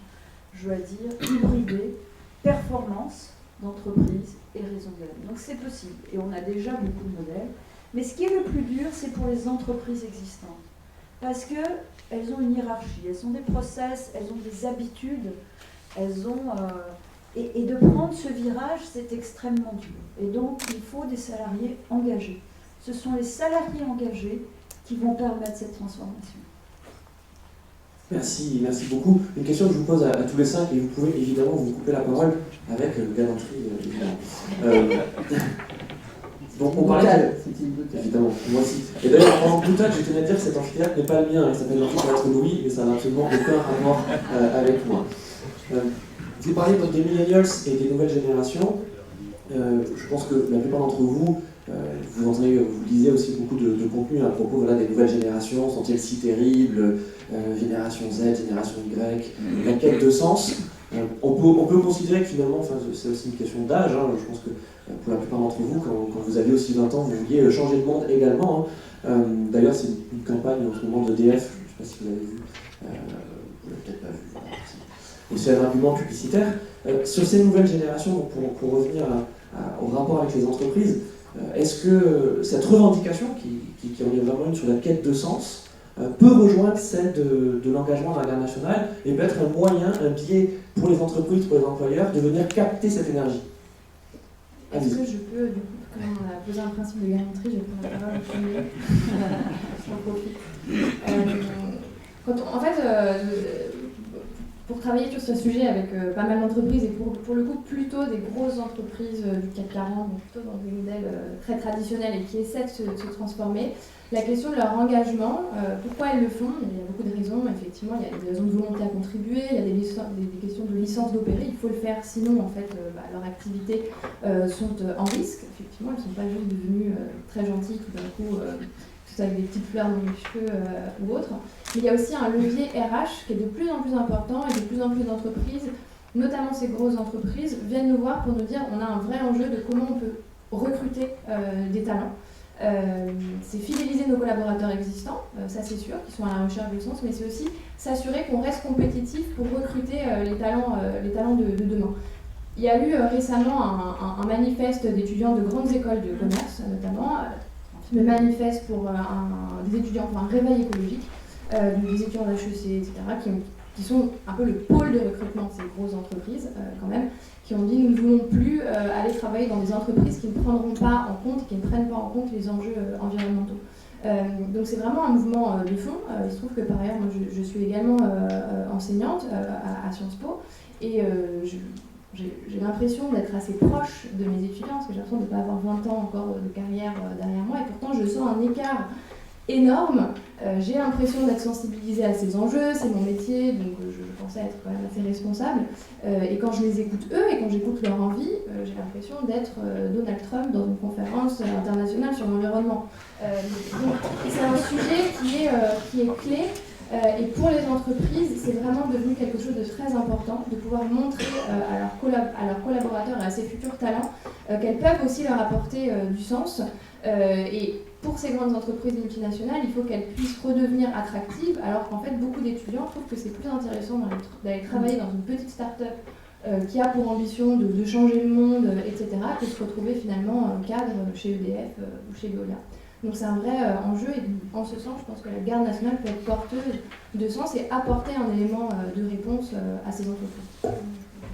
je dois dire, hybrider performance d'entreprise et raison d'être. Donc c'est possible. Et on a déjà beaucoup de modèles. Mais ce qui est le plus dur, c'est pour les entreprises existantes. Parce qu'elles ont une hiérarchie, elles ont des process, elles ont des habitudes, elles ont... Et de prendre ce virage, c'est extrêmement dur. Et donc, il faut des salariés engagés. Ce sont les salariés engagés qui vont permettre cette transformation. Merci beaucoup. Une question que je vous pose à tous les cinq, et vous pouvez évidemment vous couper la parole avec galanterie, évidemment. Donc on parlait évidemment, moi aussi. Et d'ailleurs, pendant tout le temps, je tenais à dire que cet amphithéâtre n'est pas le mien, il s'appelle l'amphithéâtre Louis, et ça n'a absolument aucun rapport avec moi. Vous parlez donc des millennials et des nouvelles générations. Je pense que la plupart d'entre vous, vous lisez aussi beaucoup de contenu à propos des nouvelles générations, sont-elles si terribles, génération Z, génération Y, la quête de sens. On peut considérer que finalement, c'est aussi une question d'âge. Je pense que pour la plupart d'entre vous, quand vous aviez aussi 20 ans, vous vouliez changer le monde également. D'ailleurs, c'est une campagne en ce moment d'EDF, je ne sais pas si vous l'avez vu, vous l'avez peut-être pas vu, voilà, c'est un argument publicitaire. Sur ces nouvelles générations, pour revenir au rapport avec les entreprises, est-ce que cette revendication, qui en est vraiment une sur la quête de sens, peut rejoindre celle de l'engagement de la garde nationale et peut être un moyen, un biais pour les entreprises, pour les employeurs, de venir capter cette énergie? Est-ce que je peux, du coup, comme on a posé un principe de garantie, je vais prendre la parole en premier. J'en profite. En fait, pour travailler sur ce sujet avec pas mal d'entreprises, et pour le coup plutôt des grosses entreprises du CAC 40, donc plutôt dans des modèles très traditionnels et qui essaient de se transformer, la question de leur engagement, pourquoi elles le font, il y a beaucoup de raisons, effectivement, il y a des raisons de volonté à contribuer, il y a des questions de licence d'opérer, il faut le faire, sinon en fait leurs activités sont en risque, effectivement, elles ne sont pas juste devenues très gentilles tout d'un coup, tout avec des petites fleurs dans les cheveux ou autre. Mais il y a aussi un levier RH qui est de plus en plus important et de plus en plus d'entreprises, notamment ces grosses entreprises, viennent nous voir pour nous dire on a un vrai enjeu de comment on peut recruter des talents. C'est fidéliser nos collaborateurs existants, ça c'est sûr, qui sont à la recherche de sens, mais c'est aussi s'assurer qu'on reste compétitif pour recruter les talents de demain. Il y a eu récemment un manifeste d'étudiants de grandes écoles de commerce, notamment, le manifeste pour des étudiants pour un réveil écologique, des étudiants d'HEC, etc., qui sont un peu le pôle de recrutement de ces grosses entreprises, quand même, qui ont dit nous ne voulons plus aller travailler dans des entreprises qui ne prendront pas en compte, qui ne prennent pas en compte les enjeux environnementaux. Donc c'est vraiment un mouvement de fond. Il se trouve que par ailleurs, moi, je suis également enseignante à Sciences Po, et j'ai l'impression d'être assez proche de mes étudiants, parce que j'ai l'impression de ne pas avoir 20 ans encore de carrière derrière moi, et pourtant je sens un écart énorme. J'ai l'impression d'être sensibilisée à ces enjeux, c'est mon métier, donc je pensais être quand même assez responsable. Et quand je les écoute eux, et quand j'écoute leur envie, j'ai l'impression d'être Donald Trump dans une conférence internationale sur l'environnement. C'est un sujet qui est clé. Et pour les entreprises, c'est vraiment devenu quelque chose de très important de pouvoir montrer à leurs collaborateurs et à ces futurs talents qu'elles peuvent aussi leur apporter du sens. Et pour ces grandes entreprises multinationales, il faut qu'elles puissent redevenir attractives, alors qu'en fait, beaucoup d'étudiants trouvent que c'est plus intéressant d'aller travailler dans une petite start-up qui a pour ambition de changer le monde, etc., que de se retrouver finalement cadre chez EDF ou chez Veolia. Donc c'est un vrai enjeu, et en ce sens, je pense que la garde nationale peut être porteuse de sens et apporter un élément de réponse à ces entreprises.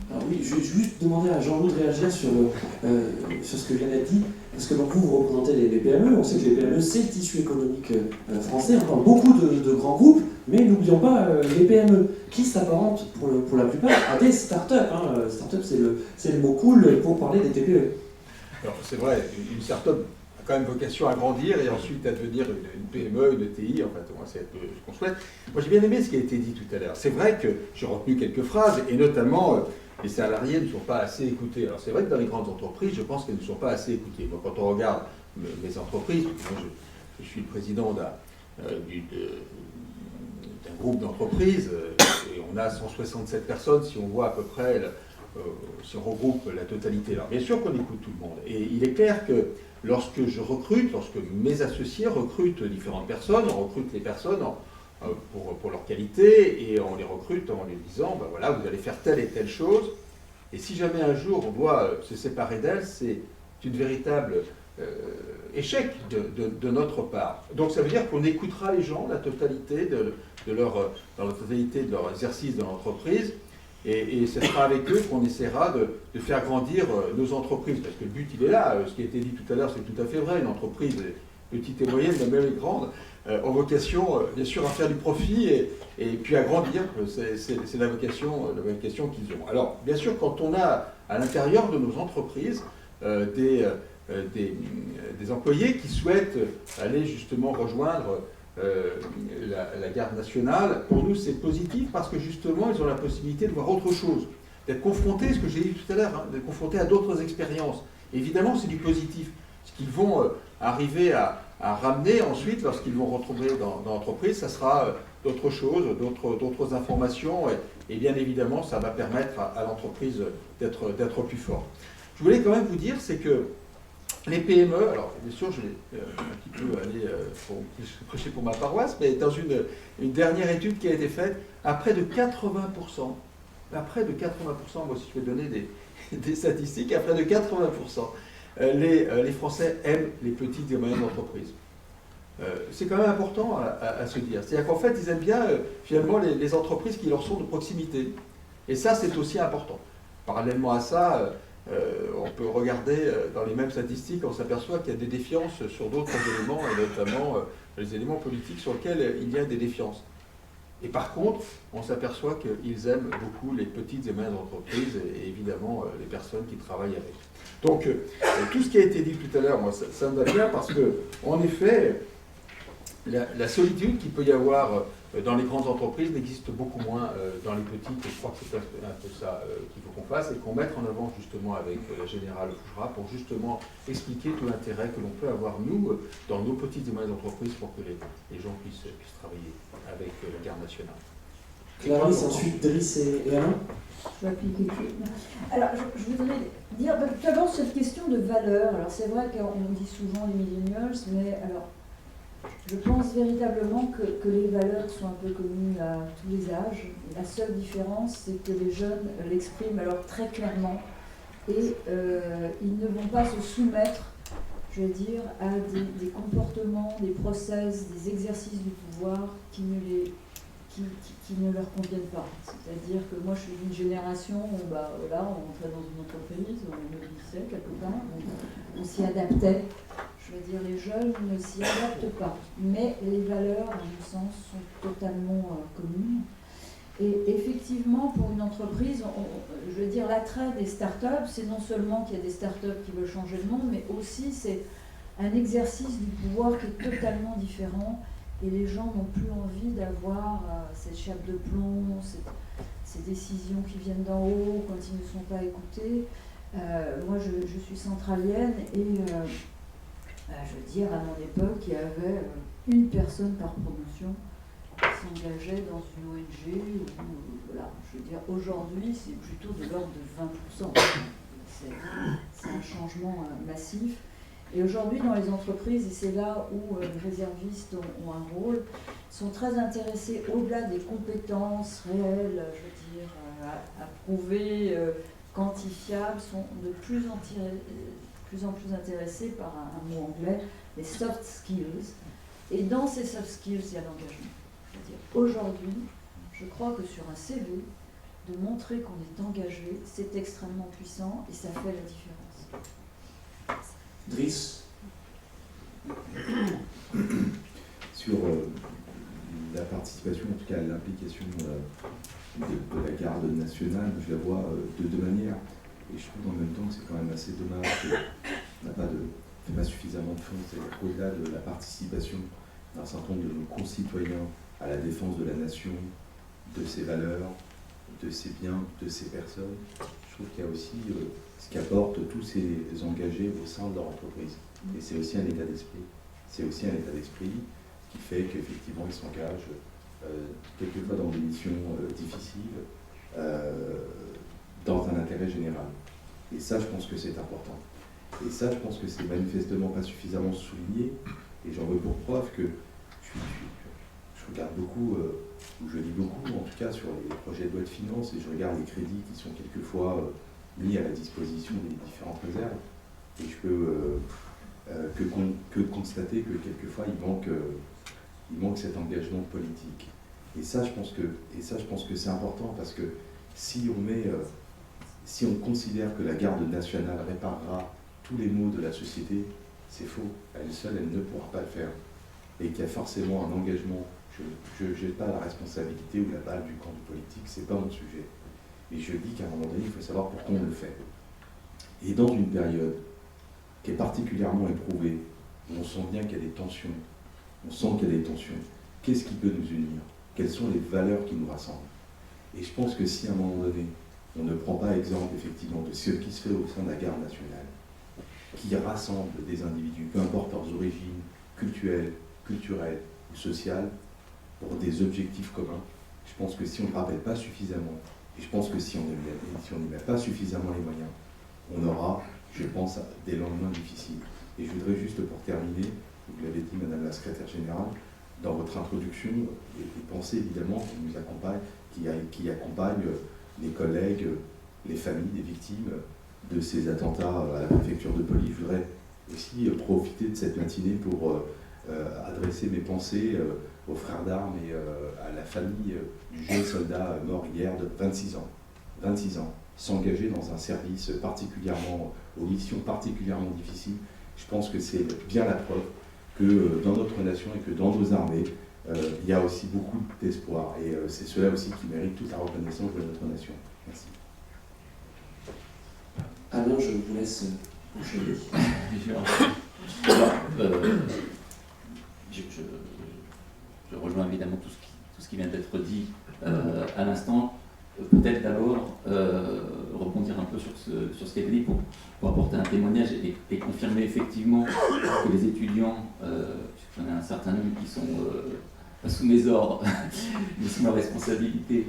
Alors oui, je vais juste demander à Jean-Loup de réagir sur ce que Yann a dit, parce que donc vous représentez les PME, on sait que les PME c'est le tissu économique français, on parle beaucoup de grands groupes, mais n'oublions pas les PME, qui s'apparentent pour la plupart à des start-up. Start-up c'est le mot cool pour parler des TPE. Alors c'est vrai, une start-up quand même vocation à grandir et ensuite à devenir une PME, une ETI, en fait, c'est un peu ce qu'on souhaite. Moi j'ai bien aimé ce qui a été dit tout à l'heure. C'est vrai que j'ai retenu quelques phrases, et notamment les salariés ne sont pas assez écoutés. Alors c'est vrai que dans les grandes entreprises, je pense qu'elles ne sont pas assez écoutées. Moi, quand on regarde mes entreprises, moi, je suis le président d'un groupe d'entreprises, et on a 167 personnes, si on voit à peu près, si on regroupe la totalité. Alors bien sûr qu'on écoute tout le monde, et il est clair que lorsque je recrute, lorsque mes associés recrutent différentes personnes, on recrute les personnes pour leur qualité, et on les recrute en les disant, ben voilà, vous allez faire telle et telle chose, et si jamais un jour on doit se séparer d'elles, c'est une véritable échec de notre part. Donc ça veut dire qu'on écoutera les gens, la totalité dans la totalité de leur exercice dans l'entreprise, et ce sera avec eux qu'on essaiera de faire grandir nos entreprises, parce que le but il est là. Ce qui a été dit tout à l'heure, c'est tout à fait vrai. Une entreprise petite et moyenne, même elle est grande, ont vocation bien sûr à faire du profit et puis à grandir. C'est la vocation qu'ils ont. Alors bien sûr, quand on a à l'intérieur de nos entreprises des employés qui souhaitent aller justement rejoindre la garde nationale, pour nous c'est positif parce que justement ils ont la possibilité de voir autre chose. d'être confrontés, ce que j'ai dit tout à l'heure, hein, d'être confrontés à d'autres expériences. Évidemment, c'est du positif. Ce qu'ils vont arriver à ramener ensuite, lorsqu'ils vont retrouver dans l'entreprise, ça sera d'autres choses, d'autres informations, et bien évidemment, ça va permettre à l'entreprise d'être plus fort. Je voulais quand même vous dire, c'est que les PME, alors bien sûr, je vais un petit peu aller prêcher pour ma paroisse, mais dans une dernière étude qui a été faite, à près de 80%, moi si je vais donner des statistiques, à près de 80%, les Français aiment les petites et moyennes entreprises. C'est quand même important à se dire. C'est-à-dire qu'en fait, ils aiment bien finalement les entreprises qui leur sont de proximité. Et ça, c'est aussi important. Parallèlement à ça, on peut regarder dans les mêmes statistiques, on s'aperçoit qu'il y a des défiances sur d'autres éléments, et notamment les éléments politiques sur lesquels il y a des défiances. Et par contre, on s'aperçoit qu'ils aiment beaucoup les petites et moyennes entreprises et évidemment les personnes qui travaillent avec. Donc, tout ce qui a été dit tout à l'heure, moi, ça me va bien parce que, en effet, la solitude qu'il peut y avoir dans les grandes entreprises n'existe beaucoup moins dans les petites. Et je crois que c'est un peu ça qu'il faut qu'on fasse et qu'on mette en avant justement avec la Générale Fougerat pour justement expliquer tout l'intérêt que l'on peut avoir, nous, dans nos petites et moyennes entreprises pour que les gens puissent travailler avec la Garde nationale. Clarisse, ensuite Driss et Alain. Je vais appliquer quelque chose. Alors, je voudrais dire, tout d'abord, cette question de valeur. Alors, c'est vrai qu'on dit souvent les millennials, mais alors, je pense véritablement que les valeurs sont un peu communes à tous les âges. La seule différence, c'est que les jeunes l'expriment alors très clairement et ils ne vont pas se soumettre, je veux dire, à des comportements, des process, des exercices du pouvoir qui ne leur conviennent pas. C'est-à-dire que moi, je suis d'une génération où, voilà, on entrait dans une entreprise, on obéissait quelque part, on s'y adaptait. Je veux dire, les jeunes ne s'y adaptent pas. Mais les valeurs, à mon sens, sont totalement communes. Et effectivement, pour une entreprise, je veux dire, l'attrait des startups, c'est non seulement qu'il y a des startups qui veulent changer le monde, mais aussi c'est un exercice du pouvoir qui est totalement différent. Et les gens n'ont plus envie d'avoir cette chape de plomb, ces décisions qui viennent d'en haut quand ils ne sont pas écoutés. Moi, je suis centralienne et je veux dire, à mon époque, il y avait une personne par promotion qui s'engageait dans une ONG. Voilà, je veux dire, aujourd'hui, c'est plutôt de l'ordre de 20%. C'est un changement massif. Et aujourd'hui, dans les entreprises, et c'est là où les réservistes ont un rôle, sont très intéressés, au-delà des compétences réelles, je veux dire, approuvées, quantifiables, sont de plus en plus intéressés par un mot anglais, les soft skills. Et dans ces soft skills, il y a l'engagement. Je veux dire, aujourd'hui, je crois que sur un CV, de montrer qu'on est engagé, c'est extrêmement puissant et ça fait la différence. Driss. Sur la participation, en tout cas l'implication de la Garde nationale, je la vois de deux manières. Et je trouve en même temps que c'est quand même assez dommage qu'on n'a pas suffisamment de fonds. C'est-à-dire qu'au-delà de la participation d'un certain nombre de nos concitoyens à la défense de la nation, de ses valeurs, de ses biens, de ses personnes, je trouve qu'il y a aussi ce qu'apportent tous ces engagés au sein de leur entreprise. Et c'est aussi un état d'esprit. C'est aussi un état d'esprit qui fait qu'effectivement ils s'engagent quelquefois dans des missions difficiles, dans un intérêt général. Et ça, je pense que c'est important. Et ça, je pense que c'est manifestement pas suffisamment souligné. Et j'en veux pour preuve que je regarde beaucoup, ou je lis beaucoup en tout cas sur les projets de loi de finances, et je regarde les crédits qui sont quelquefois mis à la disposition des différentes réserves. Et je peux que constater que quelquefois il manque cet engagement politique. Et ça, je pense que c'est important parce que si on considère que la Garde nationale réparera tous les maux de la société, c'est faux. Elle seule, elle ne pourra pas le faire. Et qu'il y a forcément un engagement. Je ne jette pas la responsabilité ou la balle du camp du politique, c'est pas mon sujet. Et je dis qu'à un moment donné, il faut savoir pourquoi on le fait. Et dans une période qui est particulièrement éprouvée, où on sent bien qu'il y a des tensions, qu'est-ce qui peut nous unir? Quelles sont les valeurs qui nous rassemblent? Et je pense que si à un moment donné, on ne prend pas exemple effectivement de ce qui se fait au sein de la garde nationale, qui rassemble des individus, peu importe leurs origines culturelles ou sociales, pour des objectifs communs. Je pense que si on ne rappelle pas suffisamment, et je pense que si on n'y met pas suffisamment les moyens, on aura, je pense, des lendemains difficiles. Et je voudrais juste, pour terminer, vous l'avez dit, Madame la Secrétaire Générale, dans votre introduction, et pensez évidemment qui nous accompagne, qui accompagne les collègues, les familles des victimes de ces attentats à la préfecture de police. Je voudrais aussi profiter de cette matinée pour adresser mes pensées aux frères d'armes et à la famille du jeune soldat mort hier de 26 ans. 26 ans, s'engager dans un service particulièrement, aux missions particulièrement difficiles. Je pense que c'est bien la preuve que dans notre nation et que dans nos armées, il y a aussi beaucoup d'espoir. Et c'est cela aussi qui mérite toute la reconnaissance de notre nation. Merci. Alain, je vous laisse enchaîner. Je rejoins évidemment tout ce qui vient d'être dit à l'instant. Peut-être d'abord rebondir un peu sur ce qui a été dit pour apporter un témoignage et confirmer effectivement que les étudiants, puisqu'il y en a un certain nombre qui sont pas sous mes ordres, mais sous ma responsabilité,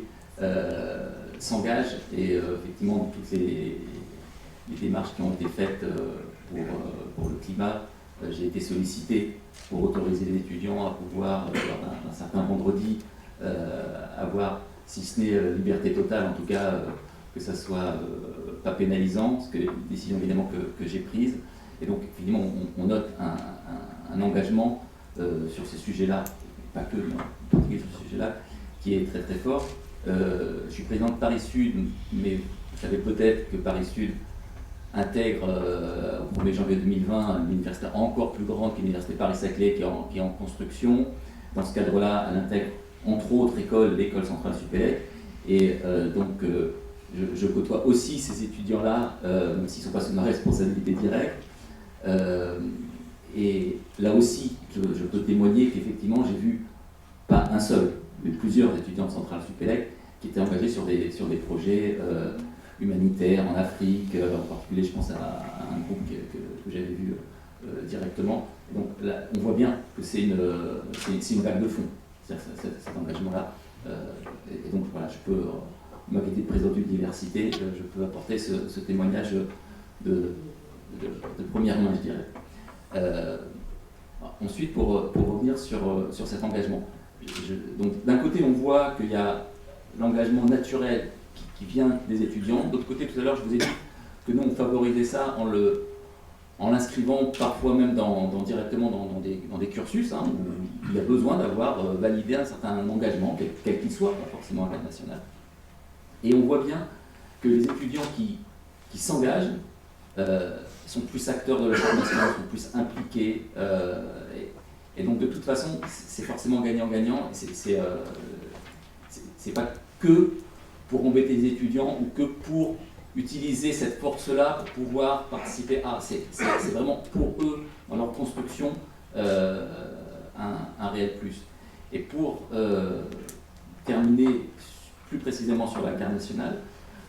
s'engagent et effectivement dans toutes les démarches qui ont été faites pour le climat, j'ai été sollicité pour autoriser les étudiants à pouvoir, lors d'un certain vendredi, avoir, si ce n'est liberté totale, en tout cas que ça soit pas pénalisant, ce que une décision évidemment que j'ai prise. Et donc évidemment on note un engagement sur ces sujets-là, pas que, mais en particulier sur ce sujet-là, qui est très très fort. Je suis président de Paris Sud, mais vous savez peut-être que Paris Sud intègre au 1er janvier 2020 une université encore plus grande que l'université Paris-Saclay qui est en construction. Dans ce cadre-là, elle intègre entre autres l'école centrale Supélec. Et donc je côtoie aussi ces étudiants-là, même s'ils ne sont pas sous ma responsabilité directe. Et là aussi, je peux témoigner qu'effectivement, j'ai vu pas un seul, mais plusieurs étudiants de centrale Supélec qui étaient engagés sur des projets humanitaires en Afrique, en particulier je pense à un groupe que j'avais vu directement. Donc là, on voit bien que c'est une vague de fond, cet engagement-là. Et donc voilà, je peux, ma qualité de président d'une diversité, je peux apporter ce témoignage de première main, je dirais. Ensuite, pour revenir sur cet engagement, donc d'un côté on voit qu'il y a l'engagement naturel qui vient des étudiants. D'autre côté, tout à l'heure, je vous ai dit que nous, on favorisait ça en l'inscrivant parfois même directement dans des cursus, hein, où il y a besoin d'avoir validé un certain engagement, quel qu'il soit, pas forcément à l'international. Et on voit bien que les étudiants qui s'engagent sont plus acteurs de la formation, sont plus impliqués. Et donc, de toute façon, c'est forcément gagnant-gagnant. C'est pas que pour embêter les étudiants ou que pour utiliser cette force-là pour pouvoir participer à. C'est vraiment pour eux, dans leur construction, un réel plus. Et pour terminer plus précisément sur la garde nationale,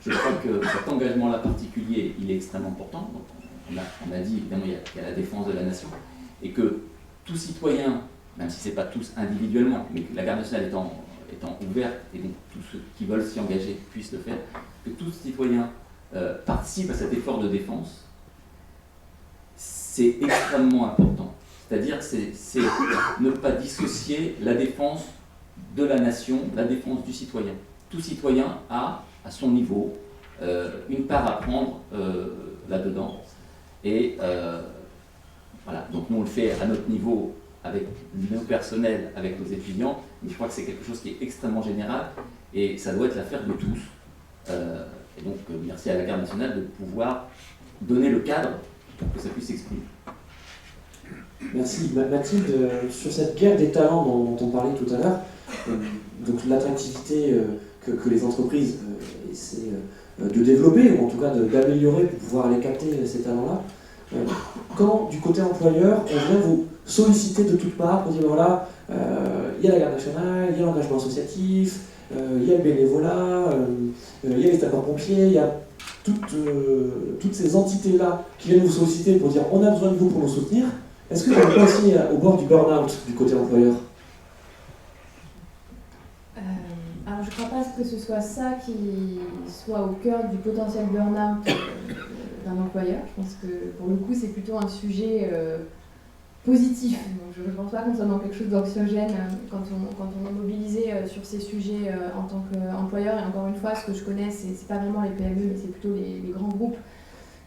je crois que cet engagement-là particulier, il est extrêmement important. Donc, on a dit, évidemment, il y a la défense de la nation, et que tout citoyen, même si ce n'est pas tous individuellement, mais que la garde nationale étant ouverte, et donc tous ceux qui veulent s'y engager puissent le faire, que tout citoyen participe à cet effort de défense, c'est extrêmement important. C'est-à-dire, c'est ne pas dissocier la défense de la nation, la défense du citoyen. Tout citoyen a, à son niveau, une part à prendre là-dedans. Et voilà, donc nous on le fait à notre niveau, avec nos personnels, avec nos étudiants, mais je crois que c'est quelque chose qui est extrêmement général et ça doit être l'affaire de tous. Et donc merci à la garde nationale de pouvoir donner le cadre pour que ça puisse s'exprimer. Merci. Mathilde, sur cette guerre des talents dont on parlait tout à l'heure, donc l'attractivité que les entreprises essaient de développer, ou en tout cas d'améliorer pour pouvoir aller capter ces talents-là, quand du côté employeur, on vient vous solliciter de toutes parts pour dire voilà, il y a la garde nationale, il y a l'engagement associatif, il y a le bénévolat, il y a les sapeurs-pompiers, il y a toutes ces entités-là qui viennent vous solliciter pour dire on a besoin de vous pour nous soutenir. Est-ce que vous n'êtes pas aussi au bord du burn-out du côté employeur? Alors je ne crois pas que ce soit ça qui soit au cœur du potentiel burn-out d'un employeur. Je pense que pour le coup c'est plutôt un sujet positif. Donc, je ne pense pas qu'on soit dans quelque chose d'anxiogène quand on est mobilisé sur ces sujets en tant qu'employeur. Et encore une fois, ce que je connais, c'est pas vraiment les PME, mais c'est plutôt les grands groupes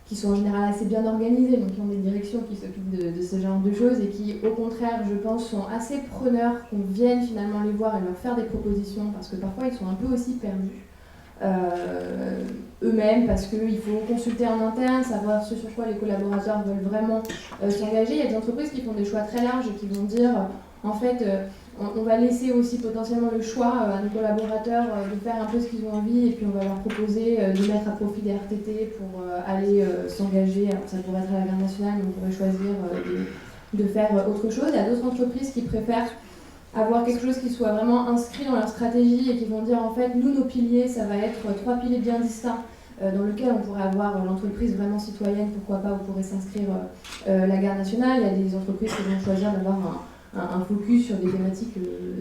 qui sont en général assez bien organisés, donc qui ont des directions qui s'occupent de ce genre de choses et qui, au contraire, je pense, sont assez preneurs qu'on vienne finalement les voir et leur faire des propositions, parce que parfois ils sont un peu aussi perdus eux-mêmes, parce qu'il faut consulter en interne, savoir ce sur quoi les collaborateurs veulent vraiment s'engager. Il y a des entreprises qui font des choix très larges et qui vont dire, en fait, on va laisser aussi potentiellement le choix à nos collaborateurs de faire un peu ce qu'ils ont envie, et puis on va leur proposer de mettre à profit des RTT pour aller s'engager. Alors ça pourrait être à la garde nationale, mais on pourrait choisir de faire autre chose. Il y a d'autres entreprises qui préfèrent avoir quelque chose qui soit vraiment inscrit dans leur stratégie et qui vont dire en fait, nous, nos piliers, ça va être 3 piliers bien distincts dans lesquels on pourrait avoir l'entreprise vraiment citoyenne, pourquoi pas, où pourrait s'inscrire la garde nationale. Il y a des entreprises qui vont choisir d'avoir un focus sur des thématiques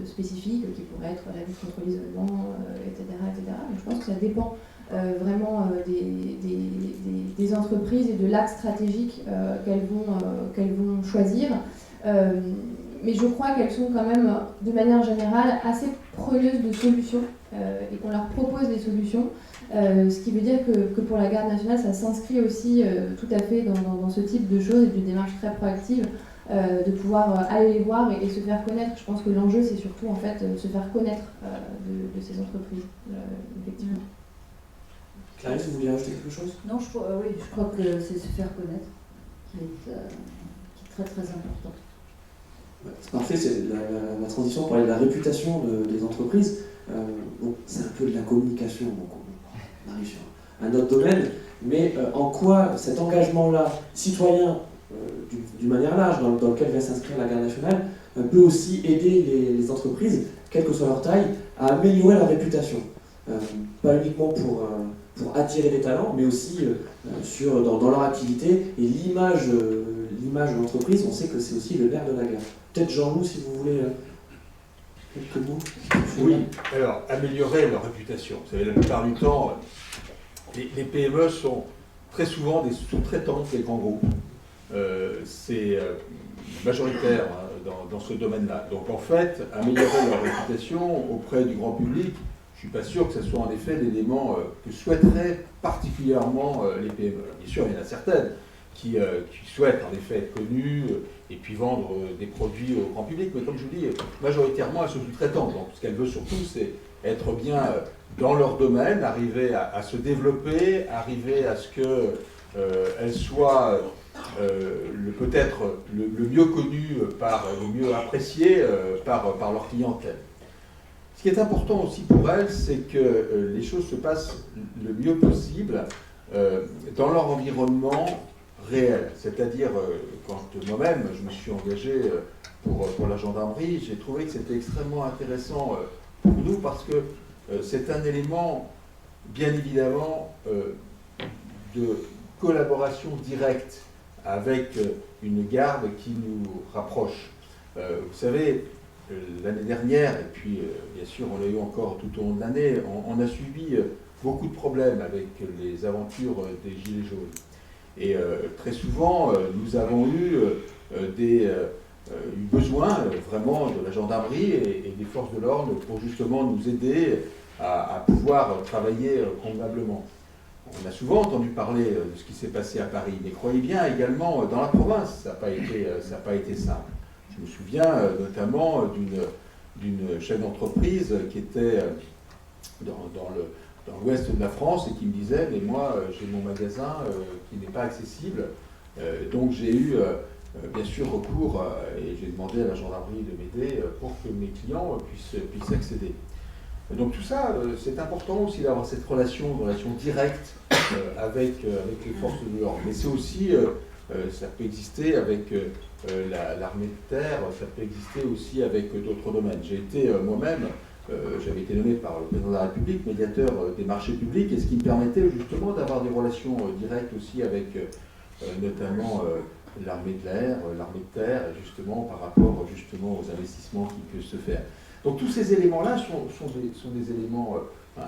spécifiques qui pourraient être la lutte contre l'isolement, etc., etc. Donc je pense que ça dépend vraiment des entreprises et de l'axe stratégique qu'elles vont choisir. Mais je crois qu'elles sont quand même, de manière générale, assez preneuses de solutions et qu'on leur propose des solutions. Ce qui veut dire que pour la garde nationale, ça s'inscrit aussi tout à fait dans ce type de choses et de démarches très proactives, de pouvoir aller les voir et se faire connaître. Je pense que l'enjeu, c'est surtout en fait se faire connaître de ces entreprises, effectivement. Clarisse, vous vouliez rajouter quelque chose? Non, oui, je crois que c'est se faire connaître qui est très très important. C'est parfait, c'est la transition pour parler de la réputation des entreprises. Bon, c'est un peu de la communication, donc on arrive sur un autre domaine, mais en quoi cet engagement-là, citoyen, d'une manière large, dans lequel va s'inscrire la garde nationale, peut aussi aider les entreprises, quelle que soit leur taille, à améliorer leur réputation. Pas uniquement pour attirer des talents, mais aussi dans leur activité et l'image de l'entreprise. On sait que c'est aussi le nerf de la guerre. Peut-être Jean-Loup, si vous voulez quelques mots. Oui, alors améliorer leur réputation. Vous savez, la plupart du temps, les PME sont très souvent des sous-traitants des grands groupes. C'est majoritaire dans ce domaine-là. Donc en fait, améliorer leur réputation auprès du grand public, je ne suis pas sûr que ce soit en effet l'élément que souhaiteraient particulièrement les PME. Bien sûr, il y en a certaines qui souhaitent en effet être connues et puis vendre des produits au grand public, mais comme je vous dis, majoritairement elles sont sous-traitantes. Donc ce qu'elles veulent surtout, c'est être bien dans leur domaine, arriver à se développer, arriver à ce qu'elles soient peut-être le mieux connues, le mieux appréciées par leur clientèle. Ce qui est important aussi pour elles, c'est que les choses se passent le mieux possible dans leur environnement réel. C'est-à-dire, quand moi-même je me suis engagé pour la gendarmerie, j'ai trouvé que c'était extrêmement intéressant pour nous parce que c'est un élément, bien évidemment, de collaboration directe avec une garde qui nous rapproche. Vous savez, l'année dernière, et puis bien sûr on l'a eu encore tout au long de l'année, on a suivi beaucoup de problèmes avec les aventures des Gilets jaunes. Et très souvent, nous avons eu besoin vraiment de la gendarmerie et des forces de l'ordre pour justement nous aider à pouvoir travailler convenablement. On a souvent entendu parler de ce qui s'est passé à Paris, mais croyez bien également dans la province, ça n'a pas été simple. Je me souviens notamment d'une chef d'entreprise qui était dans l'ouest de la France et qui me disait « mais moi j'ai mon magasin qui n'est pas accessible ». Donc j'ai eu bien sûr recours et j'ai demandé à la gendarmerie de m'aider pour que mes clients puissent accéder. Donc tout ça, c'est important aussi d'avoir cette relation directe avec les forces de l'ordre. Mais c'est aussi, ça peut exister avec l'armée de terre, ça peut exister aussi avec d'autres domaines. J'ai été moi-même j'avais été nommé par le président de la République médiateur des marchés publics, et ce qui me permettait justement d'avoir des relations directes aussi avec notamment l'armée de l'air, l'armée de terre, justement par rapport justement aux investissements qui peuvent se faire. Donc tous ces éléments-là sont des éléments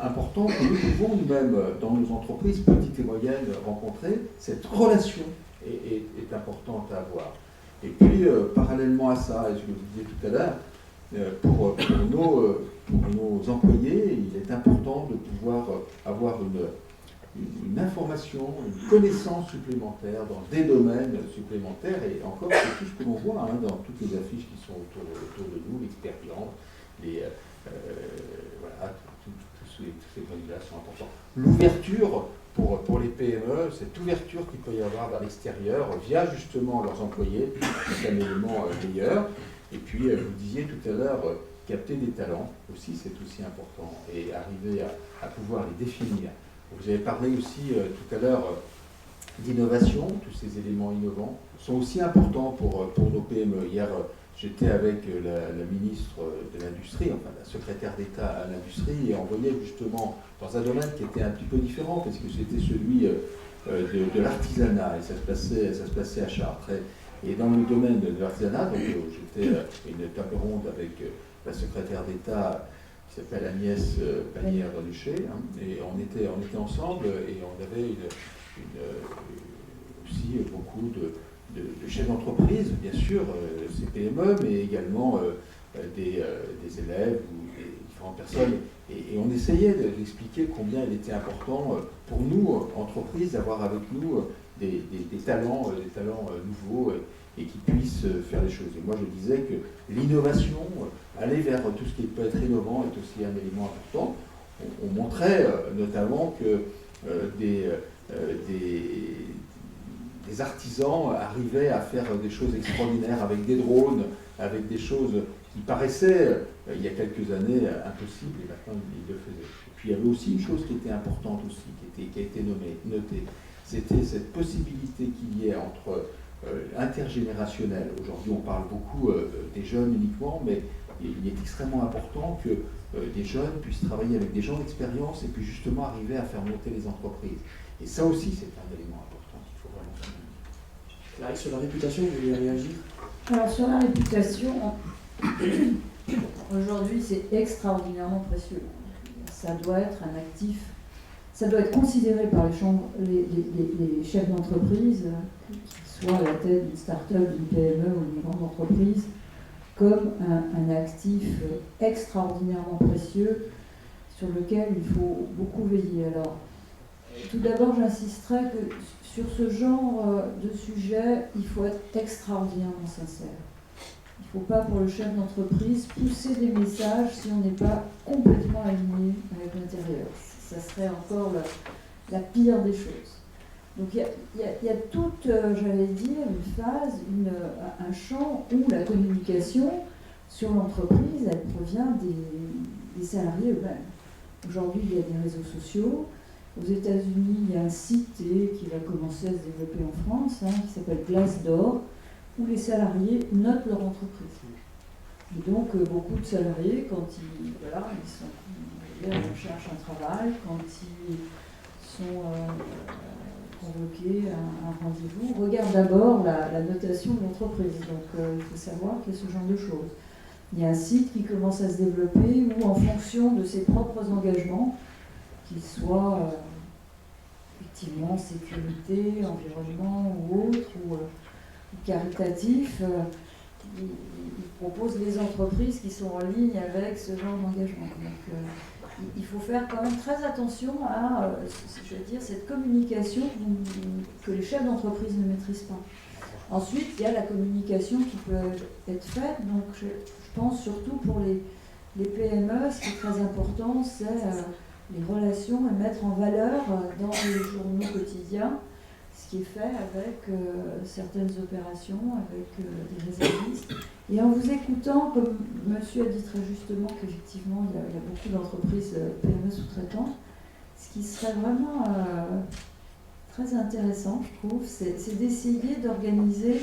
importants que nous pouvons nous-mêmes, dans nos entreprises petites et moyennes, rencontrer. Cette relation est importante à avoir. Et puis, parallèlement à ça, et je le disais tout à l'heure, pour nos employés, il est important de pouvoir avoir une information, une connaissance supplémentaire dans des domaines supplémentaires, et encore, c'est tout ce que l'on voit dans toutes les affiches qui sont autour de nous, l'expérience, voilà, tous ces points-là sont importants. L'ouverture pour les PME, cette ouverture qu'il peut y avoir vers l'extérieur via justement leurs employés, c'est un élément meilleur. Et puis, vous disiez tout à l'heure, capter des talents aussi, c'est aussi important, et arriver à pouvoir les définir. Vous avez parlé aussi tout à l'heure d'innovation, tous ces éléments innovants sont aussi importants pour nos PME. Hier, j'étais avec la ministre de l'Industrie, enfin la secrétaire d'État à l'Industrie, et on voyait justement dans un domaine qui était un petit peu différent, parce que c'était celui de l'artisanat, et ça se passait à Chartres. Et dans le domaine de l'artisanat, donc j'étais une table ronde avec la secrétaire d'État qui s'appelle Agnès Pannier-Runacher, et on était ensemble, et on avait aussi beaucoup de chefs d'entreprise, bien sûr, ces PME, mais également des élèves ou des différentes personnes. Et on essayait d'expliquer combien il était important pour nous, entreprises, d'avoir avec nous des talents nouveaux et qui puissent faire les choses. Et moi, je disais que l'innovation, aller vers tout ce qui peut être innovant est aussi un élément important. On montrait notamment que des artisans arrivaient à faire des choses extraordinaires avec des drones, avec des choses qui paraissaient, il y a quelques années, impossibles, et maintenant ils le faisaient. Et puis il y avait aussi une chose qui était importante aussi, qui a été notée, c'était cette possibilité qu'il y ait entre intergénérationnel. Aujourd'hui, on parle beaucoup des jeunes uniquement, mais il est extrêmement important que des jeunes puissent travailler avec des gens d'expérience et puis justement arriver à faire monter les entreprises. Et ça aussi, c'est un élément important qu'il faut vraiment faire. Clarisse, sur la réputation, vous voulez réagir? Alors sur la réputation, aujourd'hui c'est extraordinairement précieux. Ça doit être un actif, ça doit être considéré par les chefs d'entreprise, qu'ils soient à la tête d'une start-up, d'une PME ou d'une grande entreprise, comme un actif extraordinairement précieux sur lequel il faut beaucoup veiller. Alors, tout d'abord, j'insisterai que sur ce genre de sujet, il faut être extraordinairement sincère. Il ne faut pas, pour le chef d'entreprise, pousser des messages si on n'est pas complètement aligné avec l'intérieur. Ça serait encore la pire des choses. Donc il y a toute, j'allais dire, une phase, un champ où la communication sur l'entreprise, elle provient des salariés eux-mêmes. Aujourd'hui, il y a des réseaux sociaux. Aux États-Unis, il y a un site qui va commencer à se développer en France, qui s'appelle Glassdoor, où les salariés notent leur entreprise. Et donc, beaucoup de salariés, quand ils cherchent un travail, quand ils sont convoqués à un rendez-vous, regardent d'abord la notation de l'entreprise. Donc, il faut savoir qu'il y a ce genre de choses. Il y a un site qui commence à se développer où, en fonction de ses propres engagements, qu'ils soient effectivement sécurité, environnement ou autre, ou caritatif, il propose les entreprises qui sont en ligne avec ce genre d'engagement. Donc il faut faire quand même très attention à je veux dire, cette communication que les chefs d'entreprise ne maîtrisent pas. Ensuite, il y a la communication qui peut être faite, donc je pense surtout pour les PME, ce qui est très important, c'est les relations et mettre en valeur dans les journaux quotidiens ce qui est fait avec certaines opérations, avec des réservistes. Et en vous écoutant, comme monsieur a dit très justement qu'effectivement il y a beaucoup d'entreprises PME sous-traitantes, ce qui serait vraiment très intéressant, je trouve, c'est d'essayer d'organiser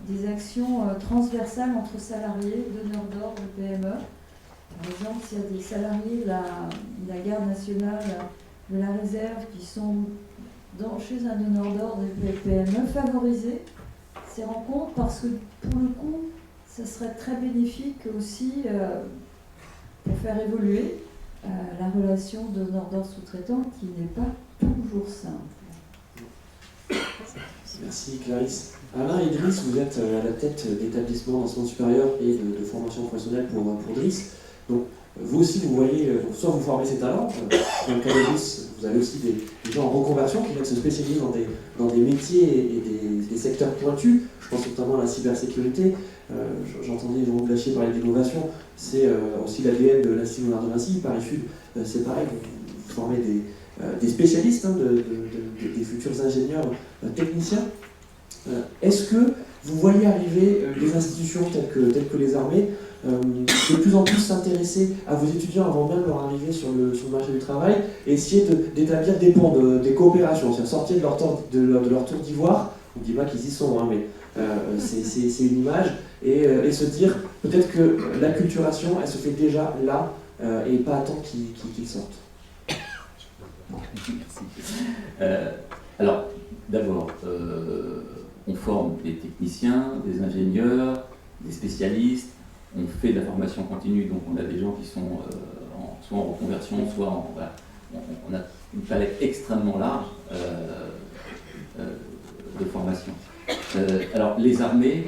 des actions transversales entre salariés, donneurs d'ordre de PME, Par exemple, s'il y a des salariés de la garde nationale, de la réserve, qui sont chez un donneur d'ordre des PME, favoriser ces rencontres, parce que pour le coup, ça serait très bénéfique aussi pour faire évoluer la relation donneur d'ordre sous-traitant, qui n'est pas toujours simple. Merci Clarisse. Alain et Driss, vous êtes à la tête d'établissements d'enseignement supérieur et de formation professionnelle pour Driss. Donc vous aussi, vous voyez, soit vous formez ces talents, dans le cas de Driss, vous avez aussi des gens en reconversion qui viennent se spécialiser dans des métiers et des secteurs pointus. Je pense notamment à la cybersécurité. J'entendais Jean Blachier parler d'innovation. C'est aussi l'ADN de l'Institut Léonard de Vinci, Paris Sud. C'est pareil, vous formez des spécialistes, des futurs ingénieurs techniciens. Est-ce que vous voyez arriver des institutions telles que les armées de plus en plus s'intéresser à vos étudiants avant même leur arrivée sur le marché du travail et essayer d'établir des ponts, des coopérations, c'est-à-dire sortir de leur tour d'ivoire, on ne dit pas qu'ils y sont, mais c'est une image, et se dire peut-être que l'acculturation, elle se fait déjà là et pas attendre qu'ils sortent. Merci. Alors, d'abord, on forme des techniciens, des ingénieurs, des spécialistes, on fait de la formation continue, donc on a des gens qui sont soit en reconversion, soit en... Voilà, on a une palette extrêmement large de formation. Alors, les armées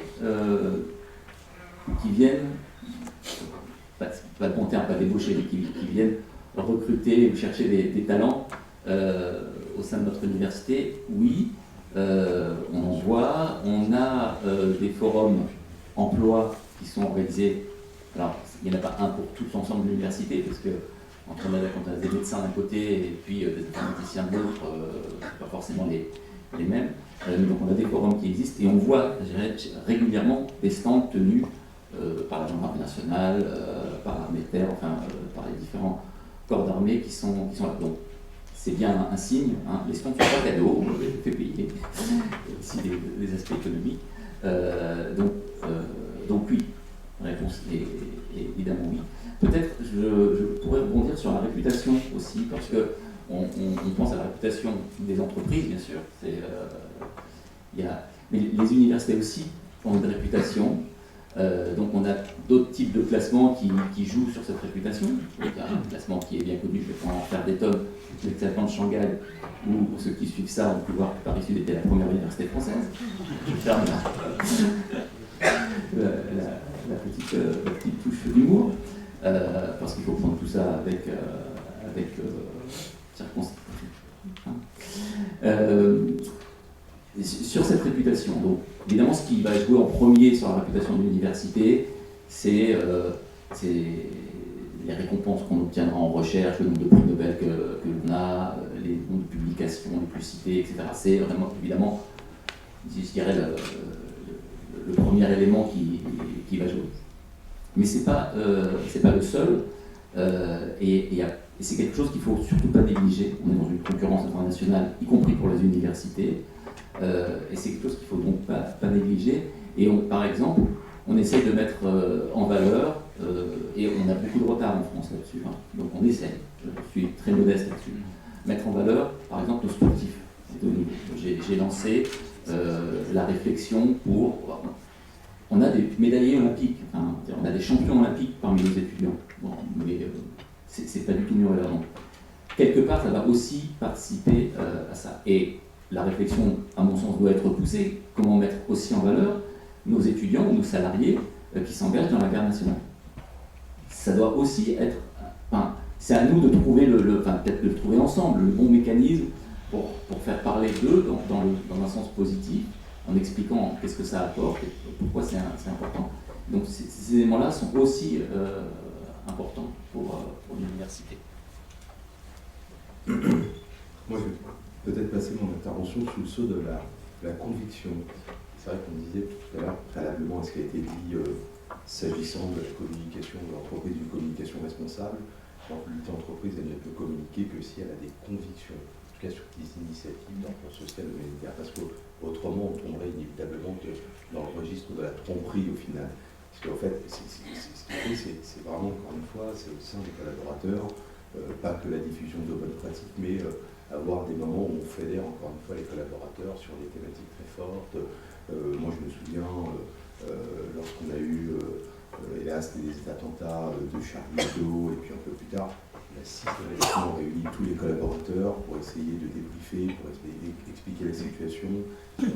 qui viennent, pas de bon terme, pas débaucher, mais qui viennent recruter ou chercher des talents au sein de notre université, oui, on en voit. On a des forums emploi qui sont organisés. Alors, il n'y en a pas un pour tout l'ensemble de l'université, parce que quand on a des médecins d'un côté et puis des informaticiens de l'autre, c'est pas forcément les mêmes. Donc on a des forums qui existent et on voit régulièrement des stands tenus par la gendarmerie nationale, par l'armée de terre, enfin par les différents corps d'armée qui sont là. Donc c'est bien un signe, hein. Les stands ne sont pas cadeaux, on les fait payer, aussi des aspects économiques. Donc oui, la réponse est évidemment oui. Peut-être je pourrais rebondir sur la réputation aussi, parce que on pense à la réputation des entreprises, bien sûr. Mais les universités aussi ont une réputation. Donc on a d'autres types de classements qui jouent sur cette réputation. Donc, un classement qui est bien connu, je vais pas en faire des tonnes, le classement de Shanghai, où pour ceux qui suivent ça, on peut voir que Paris Sud était la première université française. Je ferme la petite touche d'humour, parce qu'il faut prendre tout ça avec circonspection. Sur cette réputation, donc évidemment ce qui va jouer en premier sur la réputation de l'université, c'est les récompenses qu'on obtiendra en recherche, le nombre de prix Nobel que l'on a, les nombres de publications les plus citées, etc. C'est vraiment évidemment, je dirais, le premier élément qui va jouer. Mais c'est pas le seul, et c'est quelque chose qu'il ne faut surtout pas négliger. On est dans une concurrence internationale, y compris pour les universités. Et c'est quelque chose qu'il ne faut donc pas négliger. Et par exemple, on essaye de mettre en valeur, et on a beaucoup de retard en France là-dessus, hein, donc on essaye, je suis très modeste là-dessus, mettre en valeur, par exemple, nos sportifs. J'ai lancé la réflexion pour... On a des médaillés olympiques, enfin, on a des champions olympiques parmi nos étudiants, bon, mais c'est pas du tout mieux à leur nom. Quelque part, ça va aussi participer à ça. Et la réflexion, à mon sens, doit être poussée. Comment mettre aussi en valeur nos étudiants ou nos salariés qui s'engagent dans la garde nationale. Ça doit aussi être... Enfin, c'est à nous de trouver peut-être de le trouver ensemble, le bon mécanisme pour faire parler d'eux dans un sens positif, en expliquant qu'est-ce que ça apporte et pourquoi c'est important. Donc ces éléments-là sont aussi importants pour l'université. Moi, je vais peut-être passer mon intervention sous le sceau de la conviction. C'est vrai qu'on disait tout à l'heure, préalablement à ce qui a été dit s'agissant de la communication de l'entreprise, d'une communication responsable. L'entreprise, elle ne peut communiquer que si elle a des convictions, en tout cas sur des initiatives d'emploi social humanitaire, parce qu'autrement, on tomberait inévitablement dans le registre de la tromperie au final. Parce qu'en fait, ce qu'il fait, c'est vraiment, encore une fois, c'est au sein des collaborateurs, pas que la diffusion de bonnes pratiques, mais avoir des moments où on fédère encore une fois les collaborateurs sur des thématiques très fortes. Moi je me souviens, lorsqu'on a eu, hélas, des attentats de Charlie Hebdo, et puis un peu plus tard, on a systématiquement réuni tous les collaborateurs pour essayer de débriefer, pour expliquer la situation, une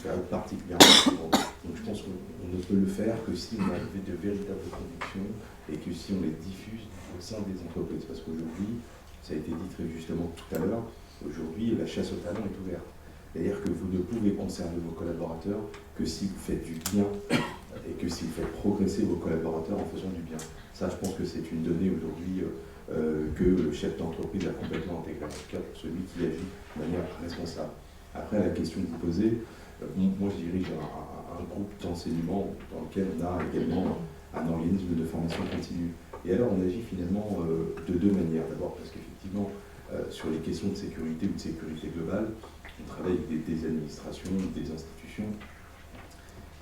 période particulièrement importante. Donc je pense qu'on ne peut le faire que si on a de véritables convictions et que si on les diffuse au sein des entreprises. Parce qu'aujourd'hui, ça a été dit très justement tout à l'heure, aujourd'hui la chasse au talent est ouverte. C'est-à-dire que vous ne pouvez conserver vos collaborateurs que si vous faites du bien et que si vous faites progresser vos collaborateurs en faisant du bien. Ça, je pense que c'est une donnée aujourd'hui que le chef d'entreprise a complètement intégré, en tout cas pour celui qui agit de manière responsable. Après, la question que vous posez, moi je dirige un groupe d'enseignement dans lequel on a également un organisme de formation continue. Et alors on agit finalement de deux manières. D'abord parce qu'effectivement, sur les questions de sécurité ou de sécurité globale, on travaille avec des administrations, des institutions.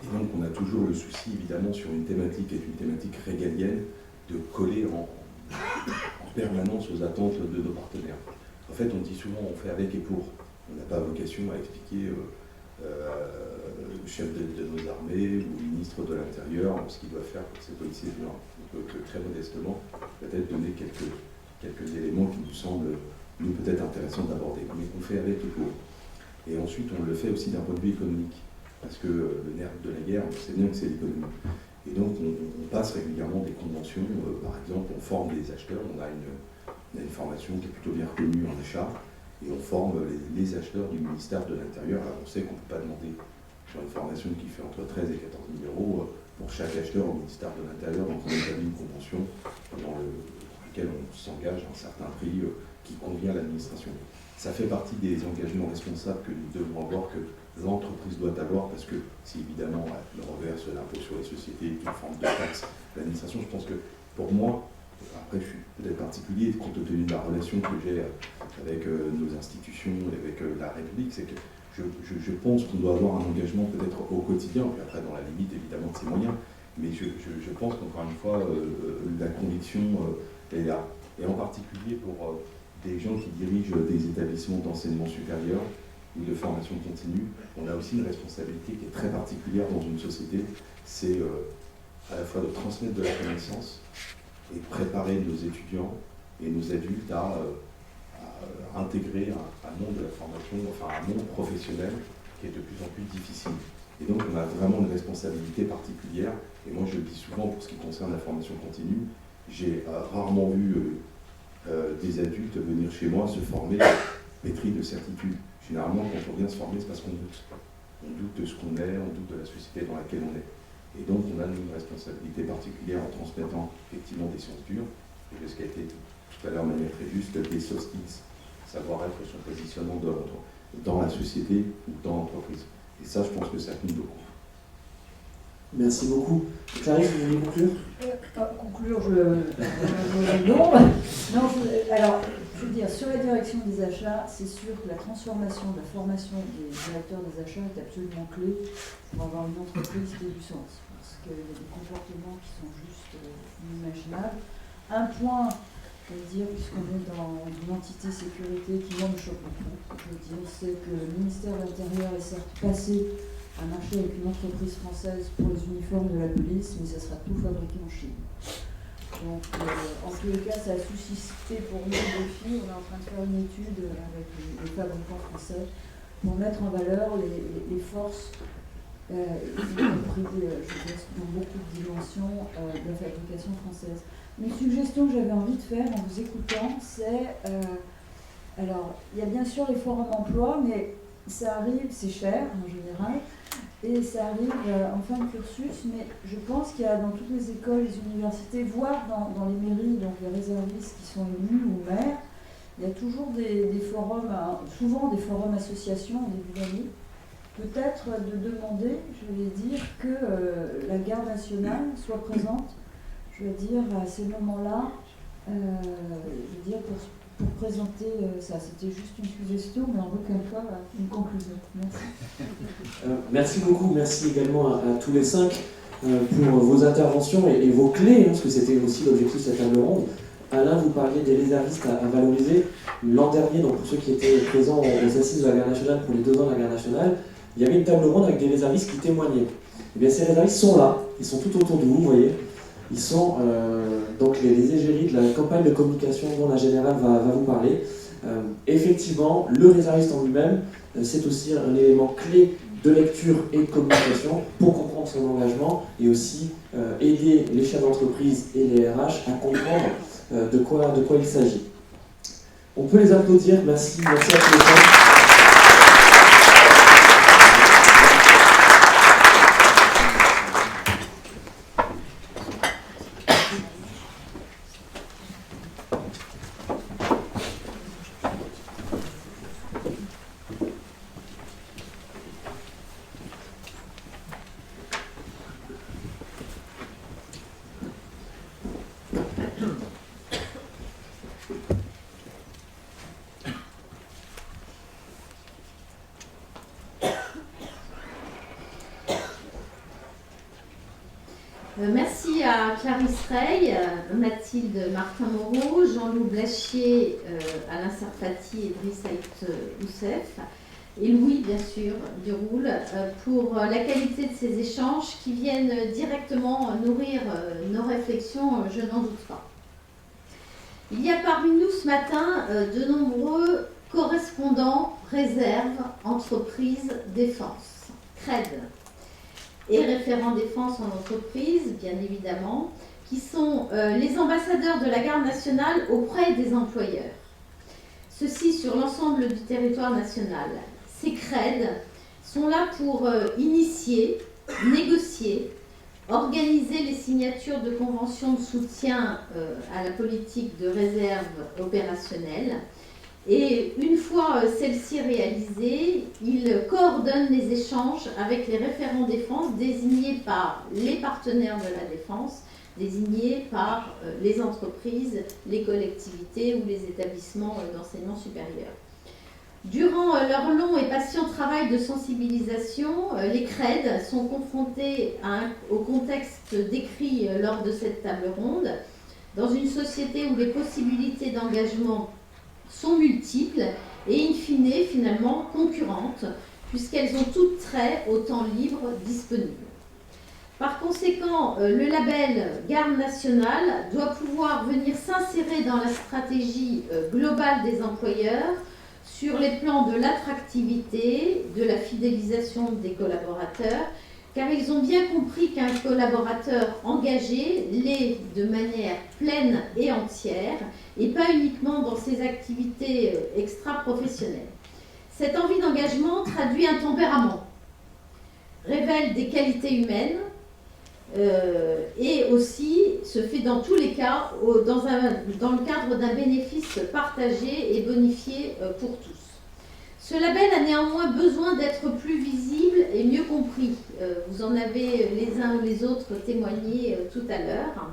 Et donc on a toujours le souci, évidemment, sur une thématique qui est une thématique régalienne, de coller en permanence aux attentes de nos partenaires. En fait, on dit souvent on fait avec et pour. On n'a pas vocation à expliquer au chef de nos armées ou au ministre de l'Intérieur ce qu'il doit faire pour ses policiers. On peut très modestement peut-être donner quelques éléments qui nous semblent peut-être intéressants d'aborder, mais qu'on fait avec et pour. Et ensuite, on le fait aussi d'un point de vue économique, parce que le nerf de la guerre, on sait bien que c'est l'économie. Et donc, on passe régulièrement des conventions, par exemple, on forme des acheteurs, on a une formation qui est plutôt bien reconnue en achat, et on forme les acheteurs du ministère de l'Intérieur. Alors, on sait qu'on ne peut pas demander sur une formation qui fait entre 13 et 14 000 euros pour chaque acheteur au ministère de l'Intérieur, donc on établit une convention dans laquelle on s'engage à un certain prix qui convient à l'administration. Ça fait partie des engagements responsables que nous devons avoir, que l'entreprise doit avoir, parce que si évidemment le reverse l'impôt sur les sociétés, une forme de taxe, l'administration, je pense que pour moi, après je suis peut-être particulier compte tenu de la relation que j'ai avec nos institutions et avec la République, c'est que je pense qu'on doit avoir un engagement peut-être au quotidien, puis après dans la limite évidemment de ses moyens, mais je pense qu'encore une fois, la conviction est là. Et en particulier pour des gens qui dirigent des établissements d'enseignement supérieur ou de formation continue, on a aussi une responsabilité qui est très particulière dans une société, c'est à la fois de transmettre de la connaissance et préparer nos étudiants et nos adultes à intégrer un monde de la formation, enfin un monde professionnel qui est de plus en plus difficile. Et donc on a vraiment une responsabilité particulière, et moi je le dis souvent pour ce qui concerne la formation continue, j'ai rarement vu des adultes venir chez moi se former pétris de certitude. Généralement, quand on vient se former, c'est parce qu'on doute. On doute de ce qu'on est, on doute de la société dans laquelle on est. Et donc, on a une responsabilité particulière en transmettant effectivement des sciences dures, et de ce qui a été dit tout à l'heure de manière très juste, des soft skills, savoir-être, son positionnement dans la société ou dans l'entreprise. Et ça, je pense que ça compte beaucoup. Merci beaucoup. Clarisse, vous voulez conclure ? Conclure, alors, je veux dire, sur la direction des achats, c'est sûr que la transformation de la formation des directeurs des achats est absolument clé pour avoir une entreprise qui ait du sens. Parce qu'il y a des comportements qui sont juste inimaginables. Un point, je veux dire, puisqu'on est dans une entité sécurité qui, moi, me choque beaucoup, je veux dire, c'est que le ministère de l'Intérieur est certes passé à marcher avec une entreprise française pour les uniformes de la police, mais ça sera tout fabriqué en Chine. Donc, en tous les cas, ça a suscité pour nous des défis. On est en train de faire une étude avec les fabricants français pour mettre en valeur les forces, y compris dans beaucoup de dimensions de la fabrication française. Une suggestion que j'avais envie de faire en vous écoutant, c'est, alors, il y a bien sûr les forums emploi, mais ça arrive, c'est cher en général, et ça arrive en fin de cursus, mais je pense qu'il y a dans toutes les écoles, les universités, voire dans les mairies, donc les réservistes qui sont élus ou maires, il y a toujours des forums, souvent des forums associations en début d'année. Peut-être de demander, je vais dire, que la garde nationale soit présente, je veux dire, à ces moments-là, je veux dire, pour présenter ça. C'était juste une suggestion, mais en aucun cas une conclusion. Merci. Merci beaucoup, merci également à tous les cinq. pour vos interventions et vos clés, parce que c'était aussi l'objectif de cette table ronde. Alain, vous parliez des réservistes à valoriser. L'an dernier, donc pour ceux qui étaient présents aux assises de la guerre nationale, pour les 2 ans de la guerre nationale, il y avait une table ronde avec des réservistes qui témoignaient. Et bien ces réservistes sont là, ils sont tout autour de vous, vous voyez. Ils sont donc les égéries de la campagne de communication dont la générale va vous parler. Effectivement, le réserviste en lui-même, c'est aussi un élément clé de lecture et de communication pour comprendre son engagement et aussi aider les chefs d'entreprise et les RH à comprendre de quoi il s'agit. On peut les applaudir, merci à tous les gens. Merci à Clarisse Rey, Mathilde Martin-Moreau, Jean-Loup Blachier, Alain Serfati et Driss Haït Oussef, et Louis, bien sûr, Duroul, pour la qualité de ces échanges qui viennent directement nourrir nos réflexions, je n'en doute pas. Il y a parmi nous ce matin de nombreux correspondants réserve, entreprise, défense, CRED, et référents défense en entreprise, bien évidemment, qui sont les ambassadeurs de la garde nationale auprès des employeurs. Ceci sur l'ensemble du territoire national. Ces CRED sont là pour initier, négocier, organiser les signatures de conventions de soutien à la politique de réserve opérationnelle. Et une fois celle-ci réalisée, il coordonne les échanges avec les référents défense désignés par les partenaires de la défense, désignés par les entreprises, les collectivités ou les établissements d'enseignement supérieur. Durant leur long et patient travail de sensibilisation, les CRED sont confrontés au contexte décrit lors de cette table ronde, dans une société où les possibilités d'engagement sont multiples et in fine, finalement, concurrentes, puisqu'elles ont toutes trait au temps libre disponible. Par conséquent, le label Garde nationale doit pouvoir venir s'insérer dans la stratégie globale des employeurs sur les plans de l'attractivité, de la fidélisation des collaborateurs, car ils ont bien compris qu'un collaborateur engagé l'est de manière pleine et entière, et pas uniquement dans ses activités extra-professionnelles. Cette envie d'engagement traduit un tempérament, révèle des qualités humaines, et aussi se fait dans tous les cas dans le cadre d'un bénéfice partagé et bonifié pour tous. Ce label a néanmoins besoin d'être plus visible et mieux compris. Vous en avez les uns ou les autres témoigné tout à l'heure.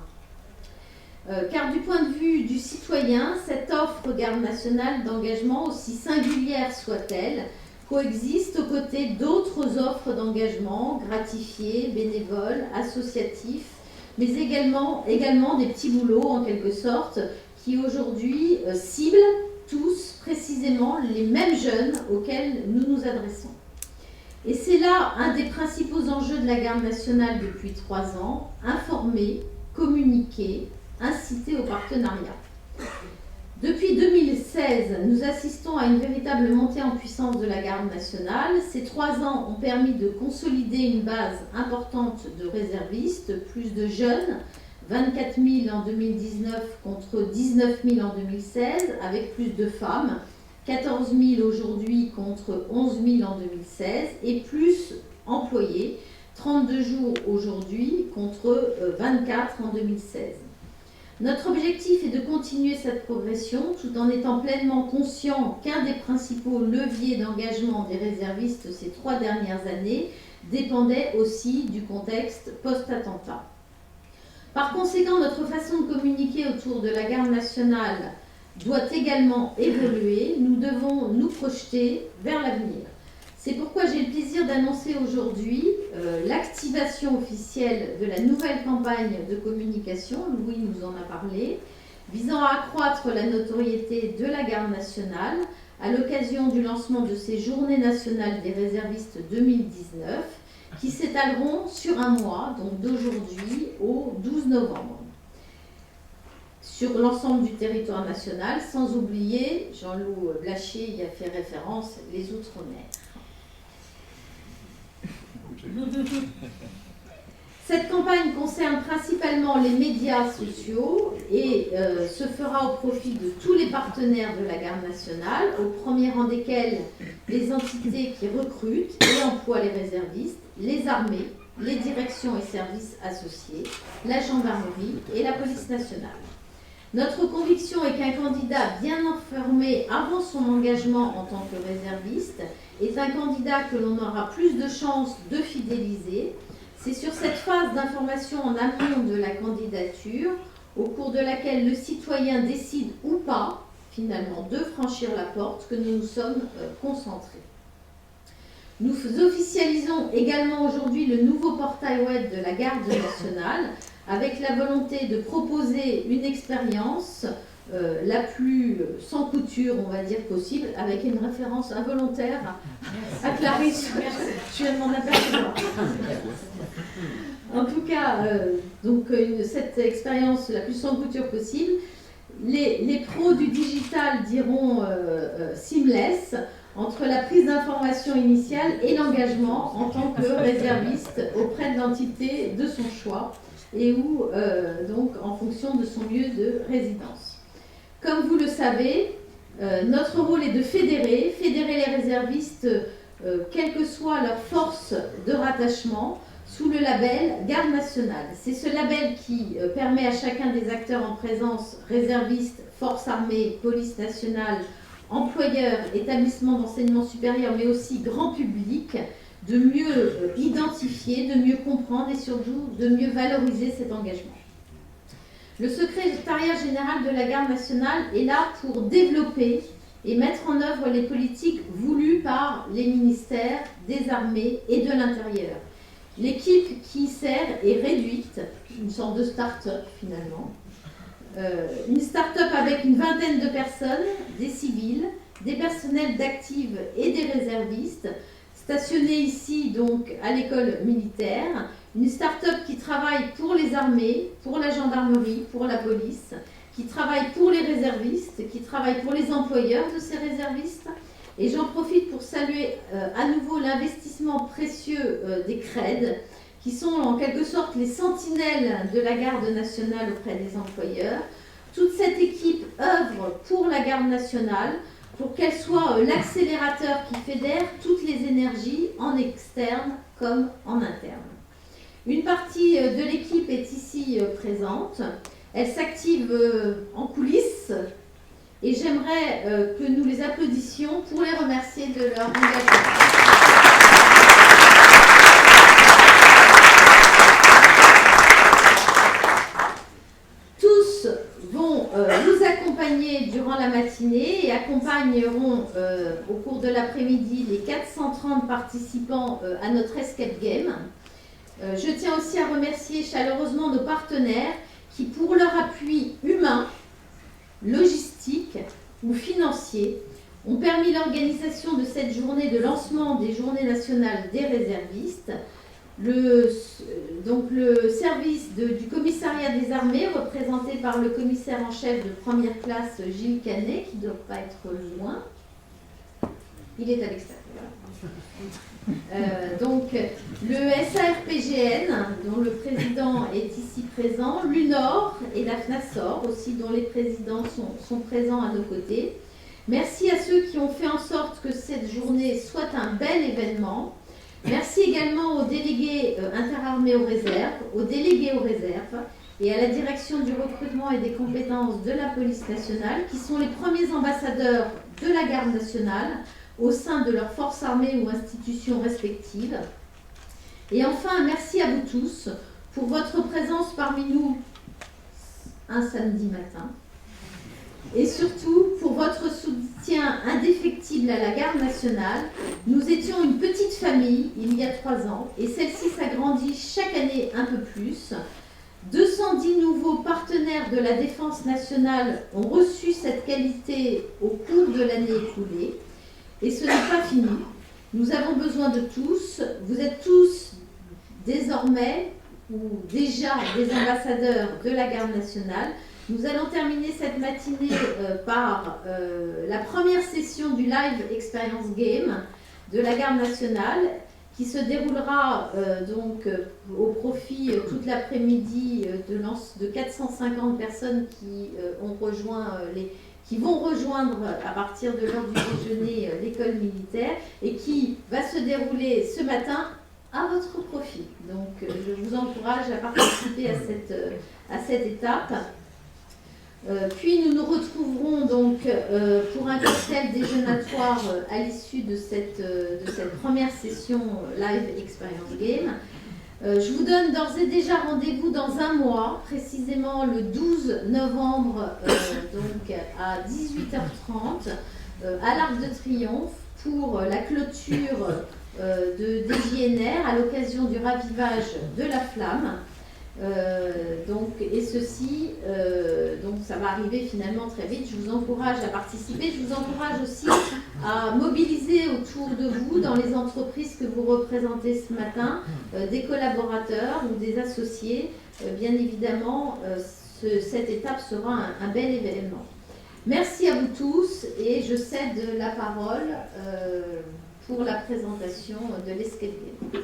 Car du point de vue du citoyen, cette offre Garde nationale d'engagement, aussi singulière soit-elle, coexiste aux côtés d'autres offres d'engagement gratifiées, bénévoles, associatifs, mais également des petits boulots en quelque sorte, qui aujourd'hui ciblent tous précisément les mêmes jeunes auxquels nous nous adressons. Et c'est là un des principaux enjeux de la Garde nationale depuis 3 ans, informer, communiquer, inciter au partenariat. Depuis 2016, nous assistons à une véritable montée en puissance de la Garde nationale. Ces 3 ans ont permis de consolider une base importante de réservistes, plus de jeunes, 24 000 en 2019 contre 19 000 en 2016, avec plus de femmes, 14 000 aujourd'hui contre 11 000 en 2016, et plus employés, 32 jours aujourd'hui contre 24 en 2016. Notre objectif est de continuer cette progression tout en étant pleinement conscient qu'un des principaux leviers d'engagement des réservistes ces 3 dernières années dépendait aussi du contexte post-attentat. Par conséquent, notre façon de communiquer autour de la Garde nationale doit également évoluer. Nous devons nous projeter vers l'avenir. C'est pourquoi j'ai le plaisir d'annoncer aujourd'hui l'activation officielle de la nouvelle campagne de communication, Louis nous en a parlé, visant à accroître la notoriété de la Garde nationale à l'occasion du lancement de ces Journées nationales des réservistes 2019, qui s'étaleront sur un mois, donc d'aujourd'hui au 12 novembre, sur l'ensemble du territoire national, sans oublier, Jean-Loup Blachier y a fait référence, les Outre-mer. Cette campagne concerne principalement les médias sociaux et se fera au profit de tous les partenaires de la Garde nationale, au premier rang desquels les entités qui recrutent et emploient les réservistes, les armées, les directions et services associés, la gendarmerie et la police nationale. Notre conviction est qu'un candidat bien informé avant son engagement en tant que réserviste est un candidat que l'on aura plus de chances de fidéliser. C'est sur cette phase d'information en amont de la candidature, au cours de laquelle le citoyen décide ou pas, finalement, de franchir la porte, que nous nous sommes concentrés. Nous officialisons également aujourd'hui le nouveau portail web de la Garde nationale, avec la volonté de proposer une expérience la plus sans couture, on va dire, possible, avec une référence involontaire à Clarisse. Je viens de m'en apercevoir. En tout cas, cette expérience la plus sans couture possible, les pros du digital diront seamless, entre la prise d'information initiale et l'engagement en tant que réserviste auprès de l'entité de son choix et ou donc en fonction de son lieu de résidence. Comme vous le savez, notre rôle est de fédérer les réservistes, quelle que soit leur force de rattachement, sous le label Garde nationale. C'est ce label qui permet à chacun des acteurs en présence, réservistes, forces armées, police nationale, employeurs, établissements d'enseignement supérieur, mais aussi grand public, de mieux identifier, de mieux comprendre et surtout de mieux valoriser cet engagement. Le secrétariat général de la Garde nationale est là pour développer et mettre en œuvre les politiques voulues par les ministères des armées et de l'intérieur. L'équipe qui y sert est réduite, une sorte de start-up finalement. Une start-up avec une vingtaine de personnes, des civils, des personnels d'active et des réservistes, stationnés ici donc à l'école militaire. Une start-up qui travaille pour les armées, pour la gendarmerie, pour la police, qui travaille pour les réservistes, qui travaille pour les employeurs de ces réservistes. Et j'en profite pour saluer à nouveau l'investissement précieux des CRED, qui sont en quelque sorte les sentinelles de la Garde nationale auprès des employeurs. Toute cette équipe œuvre pour la Garde nationale, pour qu'elle soit l'accélérateur qui fédère toutes les énergies en externe comme en interne. Une partie de l'équipe est ici présente. Elle s'active en coulisses et j'aimerais que nous les applaudissions pour les remercier de leur engagement. Tous vont nous accompagner durant la matinée et accompagneront au cours de l'après-midi les 430 participants à notre escape game. Je tiens aussi à remercier chaleureusement nos partenaires qui, pour leur appui humain, logistique ou financier, ont permis l'organisation de cette journée de lancement des Journées nationales des réservistes. Le service du commissariat des armées, représenté par le commissaire en chef de première classe Gilles Canet, qui ne doit pas être loin, il est à l'extérieur. Donc le SARPGN, dont le président est ici présent, l'UNOR et la FNASOR aussi, dont les présidents sont présents à nos côtés. Merci à ceux qui ont fait en sorte que cette journée soit un bel événement. Merci également aux délégués interarmées aux réserves, aux délégués aux réserves et à la direction du recrutement et des compétences de la police nationale, qui sont les premiers ambassadeurs de la Garde nationale au sein de leurs forces armées ou institutions respectives. Et enfin, merci à vous tous pour votre présence parmi nous un samedi matin. Et surtout pour votre soutien indéfectible à la Garde nationale, Nous étions une petite famille il y a 3 ans et celle-ci s'agrandit chaque année un peu plus. 210 nouveaux partenaires de la Défense nationale ont reçu cette qualité au cours de l'année écoulée. Et ce n'est pas fini. Nous avons besoin de tous. Vous êtes tous désormais ou déjà des ambassadeurs de la Garde nationale. Nous allons terminer cette matinée par la première session du Live Experience Game de la Garde nationale qui se déroulera au profit toute l'après-midi de 450 personnes qui vont rejoindre à partir de l'heure du déjeuner l'école militaire et qui va se dérouler ce matin à votre profit. Donc je vous encourage à participer à cette étape. Puis nous nous retrouverons donc pour un cocktail déjeunatoire à l'issue de cette première session Live Experience Game. Je vous donne d'ores et déjà rendez-vous dans un mois, précisément le 12 novembre donc à 18h30 à l'Arc de Triomphe pour la clôture des JNR à l'occasion du ravivage de la flamme. Et ceci, ça va arriver finalement très vite. Je vous encourage à participer. Je vous encourage aussi à mobiliser autour de vous, dans les entreprises que vous représentez ce matin, des collaborateurs ou des associés. Bien évidemment, cette étape sera un bel événement. Merci à vous tous et je cède la parole pour la présentation de l'escape game.